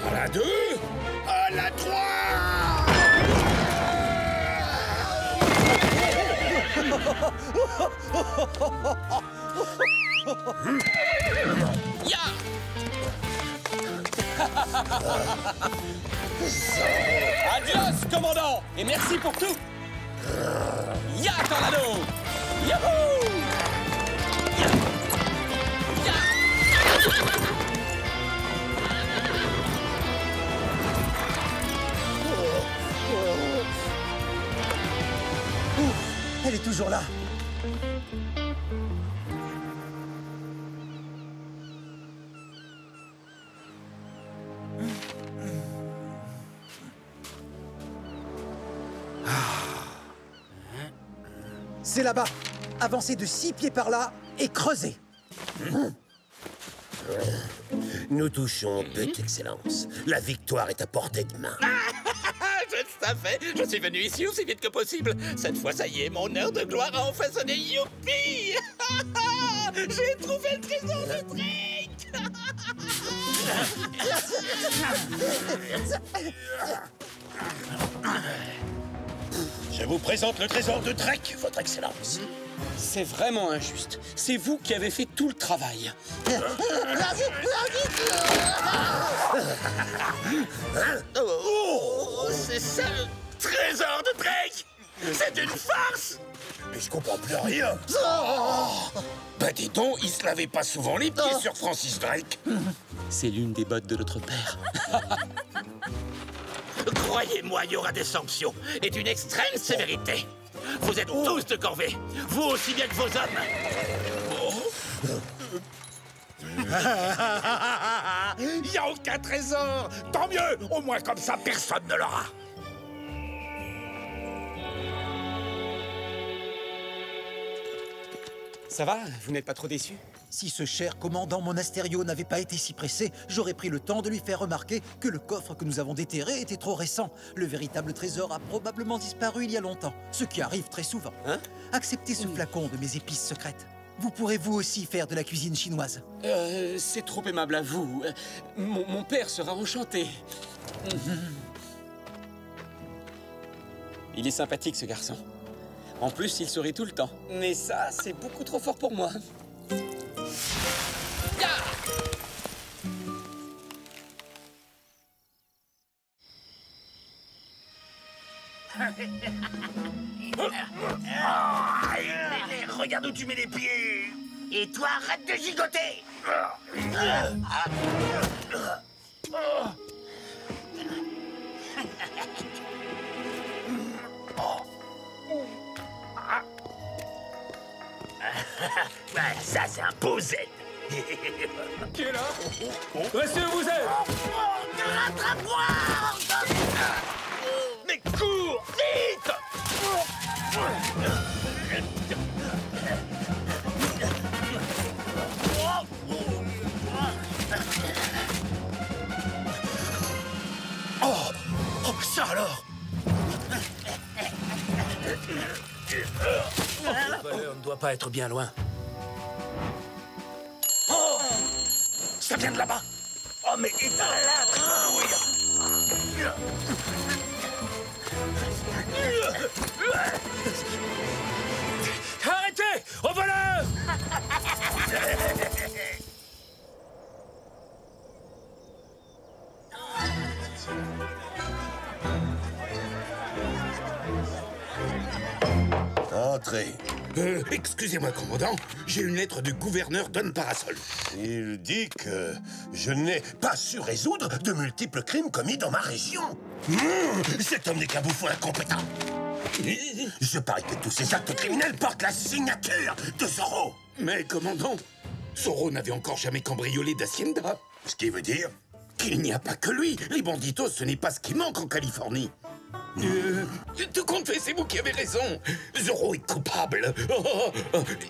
À la 2, à la 3. Ya! Adios, commandant! Et merci pour tout! Ya, Tornado! Yahoo! Ya! Ya! Elle est toujours là. C'est là-bas. Avancez de 6 pieds par là et creusez. Nous touchons au but, Excellence. La victoire est à portée de main. Je le savais. Je suis venu ici aussi vite que possible. Cette fois, ça y est, mon heure de gloire a enfin sonné. Youpi! J'ai trouvé le trésor de Drake! Je vous présente le trésor de Drake, Votre Excellence. C'est vraiment injuste. C'est vous qui avez fait tout le travail. Oh, c'est ça le trésor de Drake! C'est une farce! Mais je comprends plus rien. Bah dis donc, il se lavait pas souvent les pieds sur Francis Drake. C'est l'une des bottes de notre père. Croyez-moi, il y aura des sanctions et d'une extrême sévérité. Vous êtes tous de corvée, vous aussi bien que vos hommes. Il n'y a aucun trésor. Tant mieux, au moins comme ça, personne ne l'aura. Ça va? Vous n'êtes pas trop déçu? Si ce cher commandant Monasterio n'avait pas été si pressé, j'aurais pris le temps de lui faire remarquer que le coffre que nous avons déterré était trop récent. Le véritable trésor a probablement disparu il y a longtemps, ce qui arrive très souvent. Hein? Acceptez ce flacon de mes épices secrètes. Vous pourrez vous aussi faire de la cuisine chinoise. C'est trop aimable à vous. Mon père sera enchanté. Il est sympathique, ce garçon. En plus, il sourit tout le temps. Mais ça, c'est beaucoup trop fort pour moi. Regarde où tu mets les pieds. Et toi, arrête de gigoter. Ça, c'est un beau Z. Qui est là? Restez où vous êtes! Rattrape-moi! Mais cours, vite! Oh, ça alors! Le voleur ne doit pas être bien loin. Oh! Ça vient de là-bas! Oh, mais éteins-la! Arrêtez! Au voleur! Entrez. Excusez-moi, commandant, j'ai une lettre du gouverneur Don Parasol. Il dit que je n'ai pas su résoudre de multiples crimes commis dans ma région. Cet homme n'est qu'un bouffon incompétent. Je parie que tous ces actes criminels portent la signature de Zorro. Mais, commandant, Zorro n'avait encore jamais cambriolé d'Hacienda. Ce qui veut dire qu'il n'y a pas que lui. Les banditos, ce n'est pas ce qui manque en Californie. Tout compte fait, c'est vous qui avez raison. Zorro est coupable.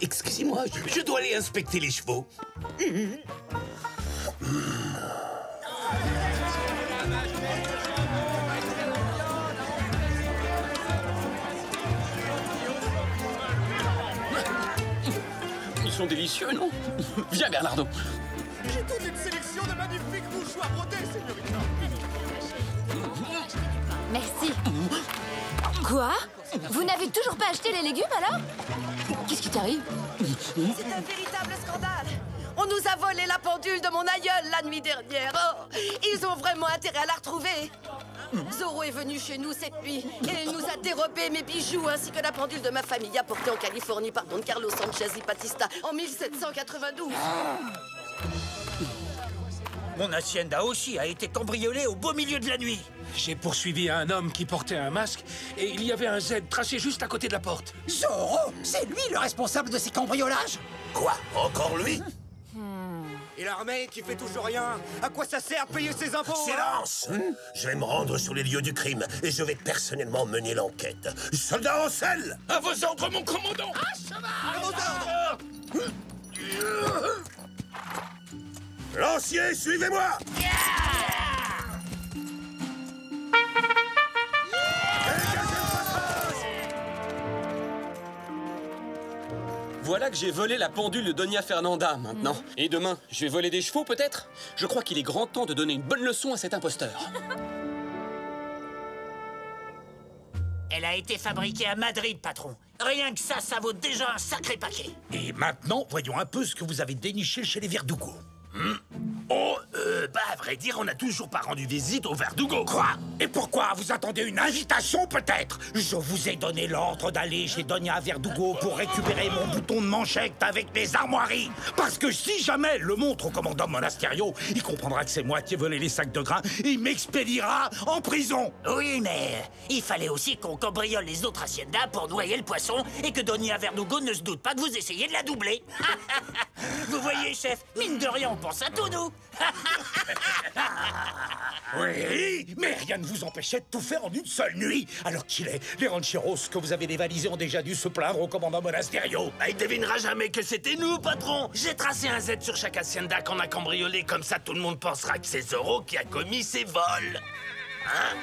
Excusez-moi, je dois aller inspecter les chevaux. Ils sont délicieux, non? Viens, Bernardo. J'ai toute une sélection de magnifiques mouchoirs brodés, señorita. Merci. Quoi? Vous n'avez toujours pas acheté les légumes, alors? Qu'est-ce qui t'arrive? C'est un véritable scandale. On nous a volé la pendule de mon aïeul la nuit dernière. Oh, ils ont vraiment intérêt à la retrouver. Zorro est venu chez nous cette nuit et il nous a dérobé mes bijoux ainsi que la pendule de ma famille apportée en Californie par Don Carlos Sanchez y Batista en 1792. Mon hacienda aussi a été cambriolée au beau milieu de la nuit. J'ai poursuivi un homme qui portait un masque et il y avait un Z tracé juste à côté de la porte. Zorro, c'est lui le responsable de ces cambriolages? Quoi? Encore lui? Et l'armée qui fait toujours rien? À quoi ça sert payer ses impôts? Silence! Je vais me rendre sur les lieux du crime et je vais personnellement mener l'enquête. Soldats en selle! À vos ordres, mon commandant! À cheval! Lancier, suivez-moi! Voilà que j'ai volé la pendule de Doña Fernanda, maintenant. Et demain, je vais voler des chevaux, peut-être? Je crois qu'il est grand temps de donner une bonne leçon à cet imposteur. Elle a été fabriquée à Madrid, patron. Rien que ça vaut déjà un sacré paquet. Et maintenant, voyons un peu ce que vous avez déniché chez les Verdugo. À vrai dire, on n'a toujours pas rendu visite au Verdugo. Quoi? Et pourquoi? Vous attendez une invitation, peut-être? Je vous ai donné l'ordre d'aller chez Doña Verdugo pour récupérer mon bouton de manchette avec les armoiries. Parce que si jamais le montre au commandant Monasterio, il comprendra que c'est moi qui ai volé les sacs de grains et il m'expédiera en prison. Oui, mais il fallait aussi qu'on cambriole les autres haciendas pour noyer le poisson et que Doña Verdugo ne se doute pas que vous essayez de la doubler. Vous voyez, chef, mine de rien, on pense à tout, nous. Oui, mais rien ne vous empêchait de tout faire en une seule nuit. Alors qu'il est, les rancheros que vous avez dévalisés ont déjà dû se plaindre au commandant Monasterio. Il devinera jamais que c'était nous, patron. J'ai tracé un Z sur chaque hacienda qu'on a cambriolé, comme ça tout le monde pensera que c'est Zorro qui a commis ces vols. Hein?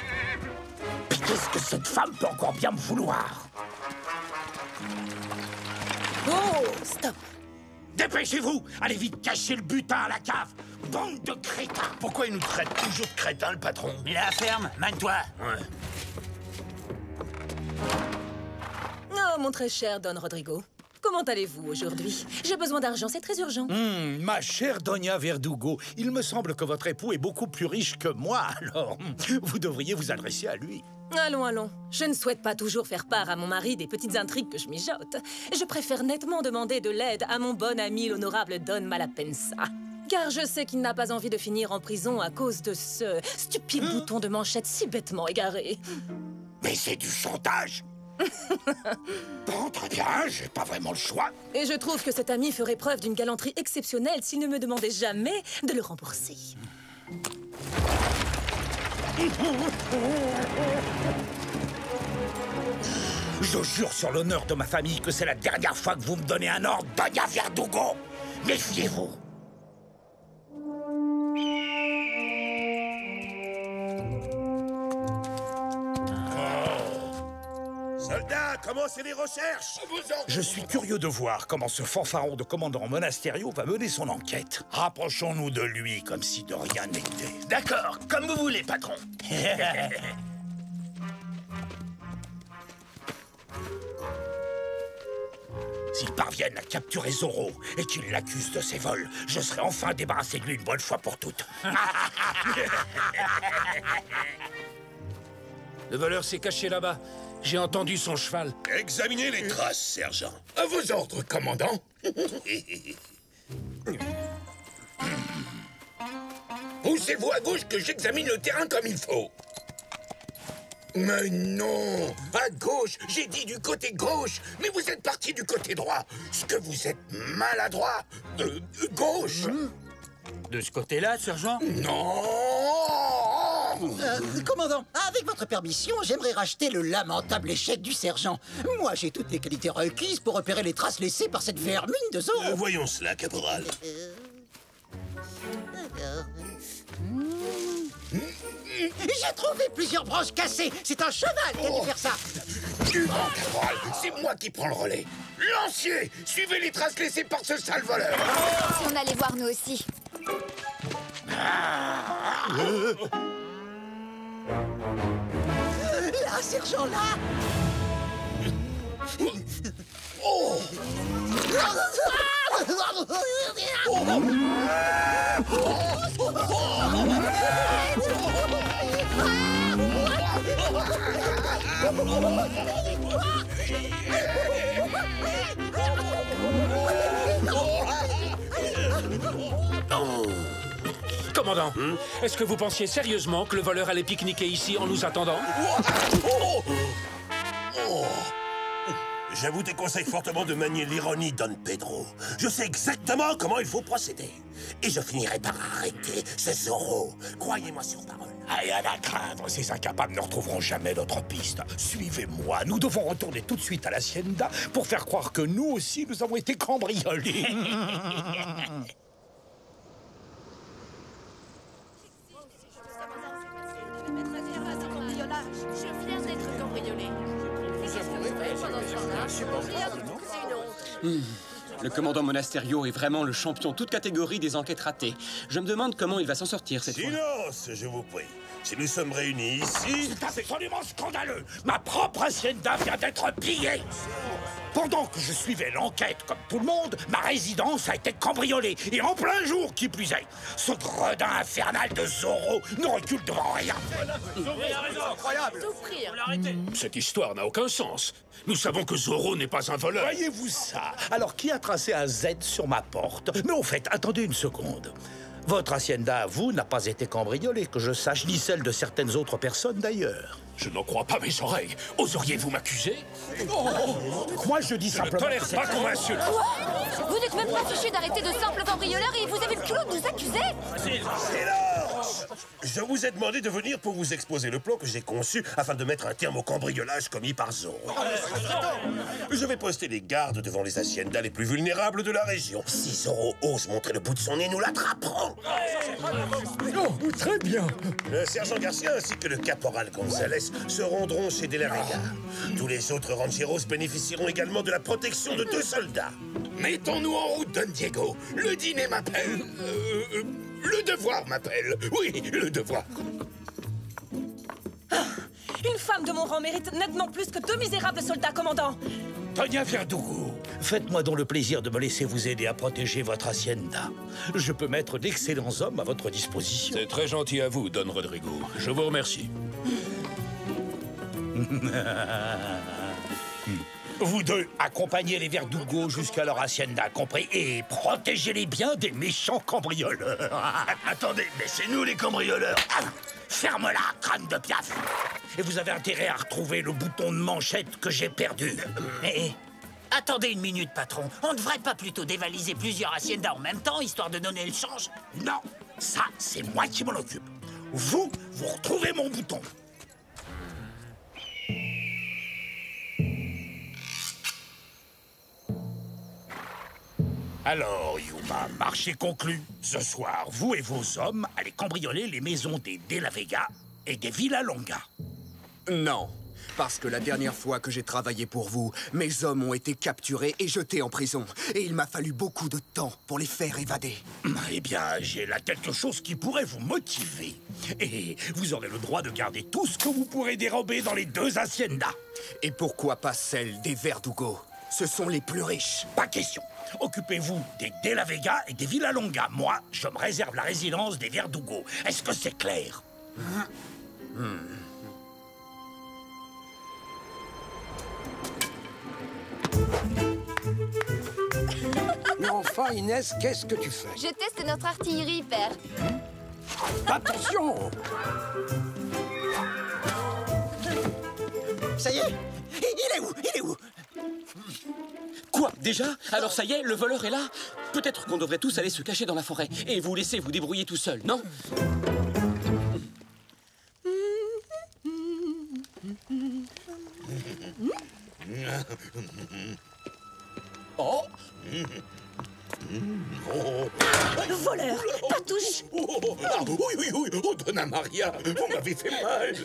Puis qu'est-ce que cette femme peut encore bien me vouloir? Oh, stop! Dépêchez-vous! Allez vite cacher le butin à la cave! Bande de crétins! Pourquoi il nous traite toujours de crétins, le patron? La ferme, mène-toi. Ouais. Oh, mon très cher Don Rodrigo. Comment allez-vous aujourd'hui? J'ai besoin d'argent, c'est très urgent. Ma chère Doña Verdugo, il me semble que votre époux est beaucoup plus riche que moi, alors vous devriez vous adresser à lui. Allons, allons. Je ne souhaite pas toujours faire part à mon mari des petites intrigues que je mijote. Je préfère nettement demander de l'aide à mon bon ami l'honorable Don Malapensa. Car je sais qu'il n'a pas envie de finir en prison à cause de ce stupide bouton de manchette si bêtement égaré. Mais c'est du chantage! Bon, très bien, j'ai pas vraiment le choix. Et je trouve que cet ami ferait preuve d'une galanterie exceptionnelle s'il ne me demandait jamais de le rembourser. Je jure sur l'honneur de ma famille que c'est la dernière fois que vous me donnez un ordre, Doña Verdugo. Méfiez-vous. Soldats, commencez les recherches! Je suis curieux de voir comment ce fanfaron de commandant Monasterio va mener son enquête. Rapprochons-nous de lui comme si de rien n'était. D'accord, comme vous voulez, patron. S'ils parviennent à capturer Zorro et qu'ils l'accusent de ses vols, je serai enfin débarrassé de lui une bonne fois pour toutes. Le voleur s'est caché là-bas. J'ai entendu son cheval. Examinez les traces, sergent. À vos ordres, commandant. Poussez-vous à gauche que j'examine le terrain comme il faut. Mais non! À gauche! J'ai dit du côté gauche! Mais vous êtes parti du côté droit! Ce que vous êtes maladroit! Gauche! De ce côté-là, sergent? Non! Commandant, avec votre permission, j'aimerais racheter le lamentable échec du sergent. Moi, j'ai toutes les qualités requises pour repérer les traces laissées par cette vermine de Zorro. Voyons cela, caporal. J'ai trouvé plusieurs branches cassées. C'est un cheval qui a dû faire ça. Du vent, caporal! C'est moi qui prends le relais! Lancier! Suivez les traces laissées par ce sale voleur! Si on allait voir nous aussi. Là, sergent, là. Oh! Commandant, est-ce que vous pensiez sérieusement que le voleur allait pique-niquer ici en nous attendant? Je vous déconseille fortement de manier l'ironie, Don Pedro. Je sais exactement comment il faut procéder. Et je finirai par arrêter ce Zorro. Croyez-moi sur parole. Rien à craindre, ces incapables ne retrouveront jamais notre piste. Suivez-moi, nous devons retourner tout de suite à l'Hacienda pour faire croire que nous aussi, nous avons été cambriolés. Je viens d'être cambriolé. Le commandant Monasterio est vraiment le champion toute catégorie des enquêtes ratées. Je me demande comment il va s'en sortir cette fois. Silence, je vous prie. Si nous sommes réunis ici... C'est absolument scandaleux. Ma propre hacienda vient d'être pillée. Pendant que je suivais l'enquête comme tout le monde, ma résidence a été cambriolée. Et en plein jour, qui plus est. Ce gredin infernal de Zorro ne recule devant rien. Incroyable. Cette histoire n'a aucun sens. Nous savons que Zorro n'est pas un voleur. Voyez-vous ça? Alors, qui a tracé un Z sur ma porte? Mais au fait, attendez une seconde. Votre hacienda à vous n'a pas été cambriolée, que je sache, ni celle de certaines autres personnes d'ailleurs. Je n'en crois pas mes oreilles. Oseriez-vous m'accuser? Moi, je dis simplement... Je ne tolère pas qu'on m'insulte. Vous n'êtes même pas fichu d'arrêter de simples cambrioleurs et vous avez le culot de nous accuser? Silence! Je vous ai demandé de venir pour vous exposer le plan que j'ai conçu afin de mettre un terme au cambriolage commis par Zorro. Je vais poster les gardes devant les haciendas les plus vulnérables de la région. Si Zorro ose montrer le bout de son nez, nous l'attraperons. Oh, très bien. Le sergent Garcia ainsi que le caporal Gonzalez se rendront chez De La Vega. Tous les autres rancheros bénéficieront également de la protection de 2 soldats. Mettons-nous en route, Don Diego. Le dîner m'appelle. Le devoir m'appelle. Oui, le devoir. Une femme de mon rang mérite nettement plus que 2 misérables soldats, commandant. Doña Verdugo, faites-moi donc le plaisir de me laisser vous aider à protéger votre hacienda. Je peux mettre d'excellents hommes à votre disposition. C'est très gentil à vous, Don Rodrigo. Je vous remercie. Vous deux, accompagnez les Verdugo jusqu'à leur hacienda, compris? Et protégez-les bien des méchants cambrioleurs. Attendez, mais c'est nous les cambrioleurs. Ferme-la, crâne de piaf. Et vous avez intérêt à retrouver le bouton de manchette que j'ai perdu. Attendez une minute, patron. On ne devrait pas plutôt dévaliser plusieurs haciendas en même temps, histoire de donner le change? Non, ça, c'est moi qui m'en occupe. Vous retrouvez mon bouton. Alors, Yuma, marché conclu. Ce soir, vous et vos hommes allez cambrioler les maisons des De La Vega et des Villalonga. Non, parce que la dernière fois que j'ai travaillé pour vous, mes hommes ont été capturés et jetés en prison. Et il m'a fallu beaucoup de temps pour les faire évader. Eh bien, j'ai là quelque chose qui pourrait vous motiver. Et vous aurez le droit de garder tout ce que vous pourrez dérober dans les 2 haciendas. Et pourquoi pas celle des Verdugo? Ce sont les plus riches. Pas question. Occupez-vous des De La Vega et des Villalonga. Moi, je me réserve la résidence des Verdugo. Est-ce que c'est clair? Mais enfin, Inès, qu'est-ce que tu fais? Je teste notre artillerie, père. Attention! Ça y est, il est où? Il est où? Quoi? Déjà? Alors ça y est, le voleur est là? Peut-être qu'on devrait tous aller se cacher dans la forêt et vous laisser vous débrouiller tout seul, non? Oh! Voleur, ta touche! Oui, oh, Donna Maria, vous m'avez fait mal.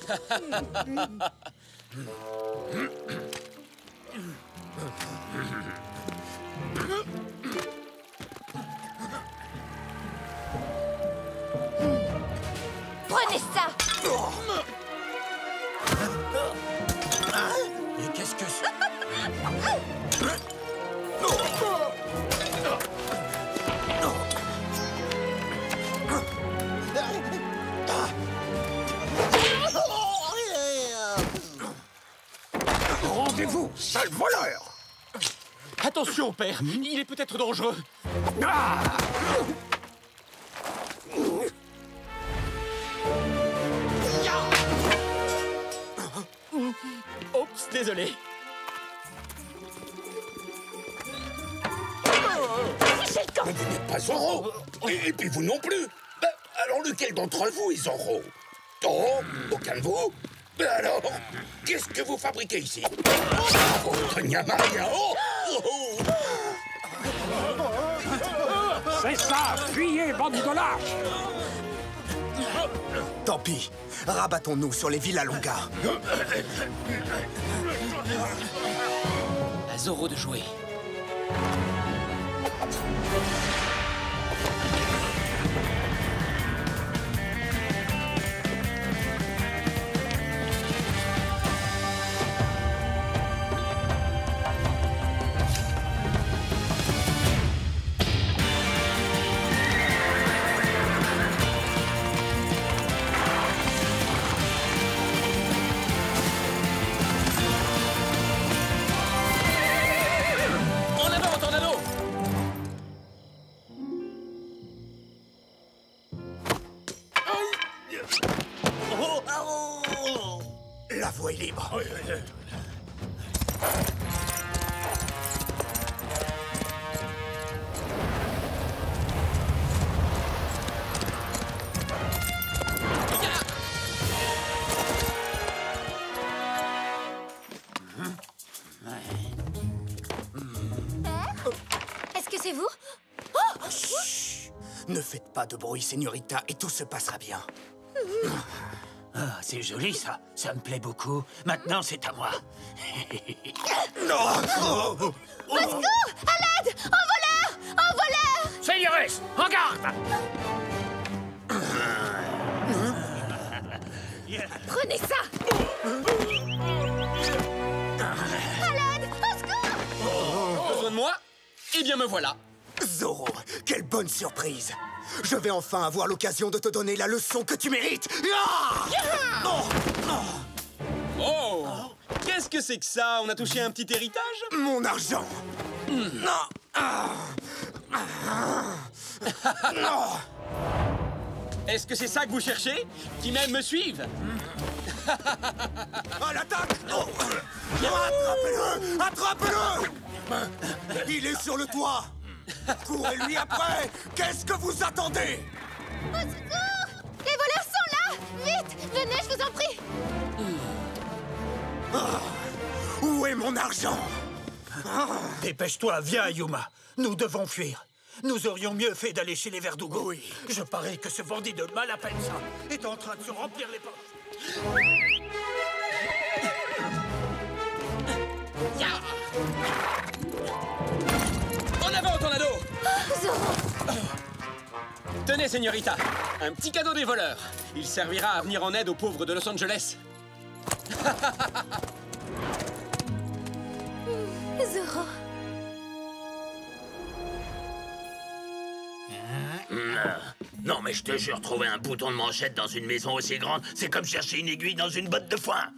Prenez ça! Et qu'est-ce que c'est? Rendez-vous, sale voleur! Attention, père, il est peut-être dangereux. Oups, désolé. pas Zoro. Et puis vous non plus. Bah, alors lequel d'entre vous est Zoro? Oh, aucun de vous? Ben alors, qu'est-ce que vous fabriquez ici? Oh, Donya Maria, oh, oh. C'est ça! Fuyez, bandit de lâche! Tant pis. Rabattons-nous sur les Villalonga. À Zoro de jouer. La voie est libre. Est-ce que c'est vous? Chut. Ne faites pas de bruit, Señorita, et tout se passera bien. Ah, c'est joli, ça. Ça me plaît beaucoup. Maintenant, c'est à moi. Non! Au secours! À l'aide! Un voleur! Un voleur! Señores, en garde! Prenez ça! À l'aide! Au secours! Besoin de moi? Eh bien, me voilà. Zoro, quelle bonne surprise! Je vais enfin avoir l'occasion de te donner la leçon que tu mérites! Oh! Qu'est-ce que c'est que ça? On a touché un petit héritage? Mon argent! Est-ce que c'est ça que vous cherchez? Qui même me suivent? À l'attaque! Attrapez-le! Attrapez-le! Il est sur le toit! Courez-lui après! Qu'est-ce que vous attendez? Au secours! Les voleurs sont là! Vite! Venez, je vous en prie! Où est mon argent? Dépêche-toi, viens, Yuma. Nous devons fuir. Nous aurions mieux fait d'aller chez les Verdugo. Oui. Je parie que ce bandit de Malapensa est en train de se remplir les poches. En avant, Tornado! Zoro! Tenez, Señorita, un petit cadeau des voleurs. Il servira à venir en aide aux pauvres de Los Angeles. Zoro! Non, mais je te jure, trouver un bouton de manchette dans une maison aussi grande, c'est comme chercher une aiguille dans une botte de foin.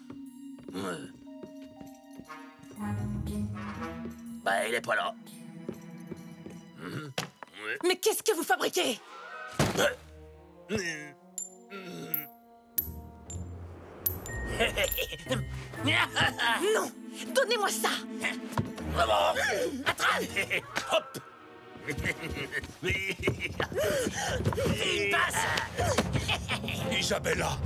Bah, il est pas là. Mais qu'est-ce que vous fabriquez? Non! Donnez-moi ça! Vraiment? Attrape! Hop! Il passe! Isabella!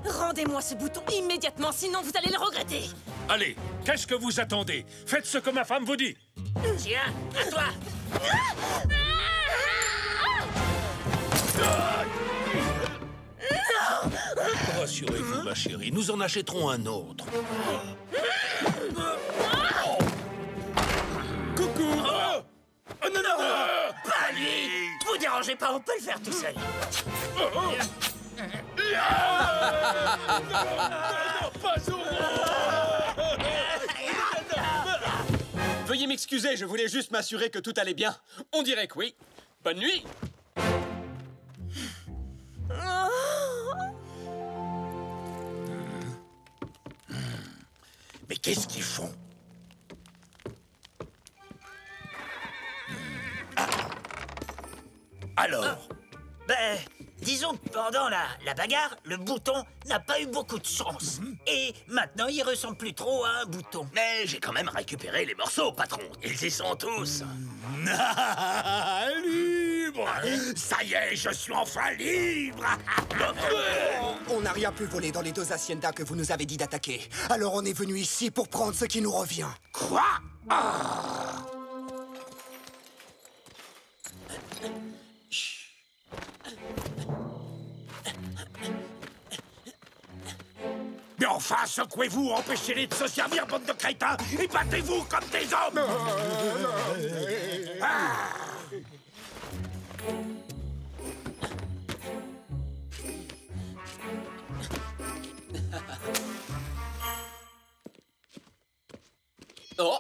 Rendez-moi ce bouton immédiatement, sinon vous allez le regretter! Allez, qu'est-ce que vous attendez? Faites ce que ma femme vous dit. Tiens, à toi! Rassurez-vous, ma chérie, nous en achèterons un autre. Coucou! Oh non, non! Pas lui! Vous dérangez pas, on peut le faire tout seul. Veuillez m'excuser, je voulais juste m'assurer que tout allait bien. On dirait que oui. Bonne nuit! Mais qu'est-ce qu'ils font? Alors? Ben, disons que pendant la bagarre, le bouton n'a pas eu beaucoup de chance. Et maintenant, il ressemble plus trop à un bouton. Mais j'ai quand même récupéré les morceaux, patron. Ils y sont tous. Salut, libre. Ça y est, je suis enfin libre. On n'a rien pu voler dans les 2 haciendas que vous nous avez dit d'attaquer. Alors on est venu ici pour prendre ce qui nous revient. Quoi? Mais enfin, secouez-vous, empêchez-les de se servir, bande de crétins, et battez-vous comme des hommes. Oh!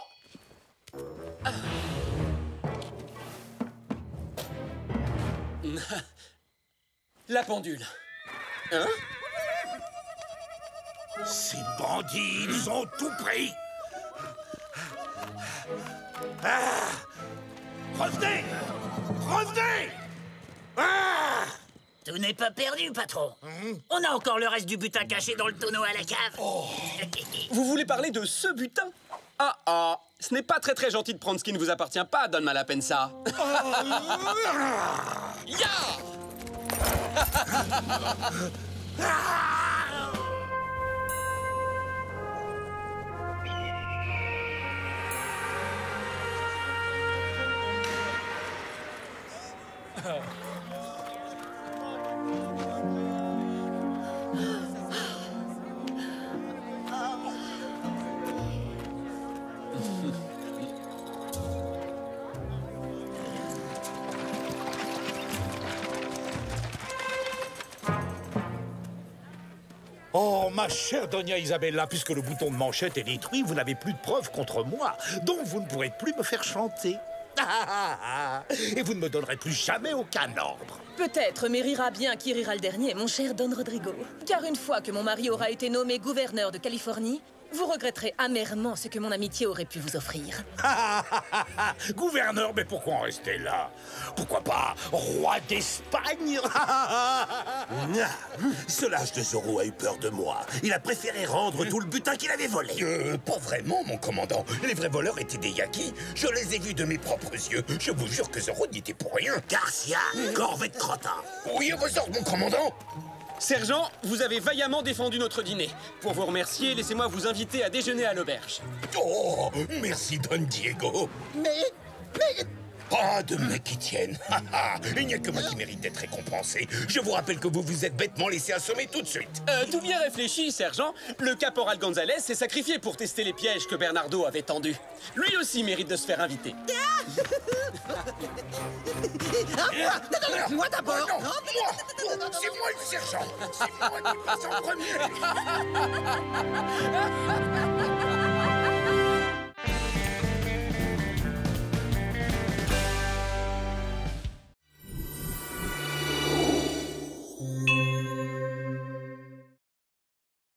La pendule. Hein? Ces bandits, ils ont tout pris. Revenez! Revenez! Tout n'est pas perdu, patron. On a encore le reste du butin caché dans le tonneau à la cave. Vous voulez parler de ce butin? Ah, ce n'est pas très gentil de prendre ce qui ne vous appartient pas, Don Malapensa. Ya! Oh, ma chère Doña Isabella, puisque le bouton de manchette est détruit, vous n'avez plus de preuves contre moi. Donc vous ne pourrez plus me faire chanter. Et vous ne me donnerez plus jamais aucun ordre. Peut-être, mais rira bien qui rira le dernier, mon cher Don Rodrigo. Car une fois que mon mari aura été nommé gouverneur de Californie, vous regretterez amèrement ce que mon amitié aurait pu vous offrir. Gouverneur, mais pourquoi en rester là? Pourquoi pas roi d'Espagne? Ce lâche de Zorro a eu peur de moi. Il a préféré rendre tout le butin qu'il avait volé. Pas vraiment, mon commandant. Les vrais voleurs étaient des Yakis. Je les ai vus de mes propres yeux. Je vous jure que Zorro n'y était pour rien. Garcia, corvette crottin. Oui, à vos ordres, mon commandant. Sergent, vous avez vaillamment défendu notre dîner. Pour vous remercier, laissez-moi vous inviter à déjeuner à l'auberge. Oh, merci, Don Diego. Mais... Pas de mecs qui tiennent. Il n'y a que moi qui mérite d'être récompensé. Je vous rappelle que vous vous êtes bêtement laissé assommer tout de suite. Tout bien réfléchi, sergent. Le caporal Gonzalez s'est sacrifié pour tester les pièges que Bernardo avait tendus. Lui aussi mérite de se faire inviter. Moi d'abord. C'est moi le sergent. C'est moi qui passe en premier.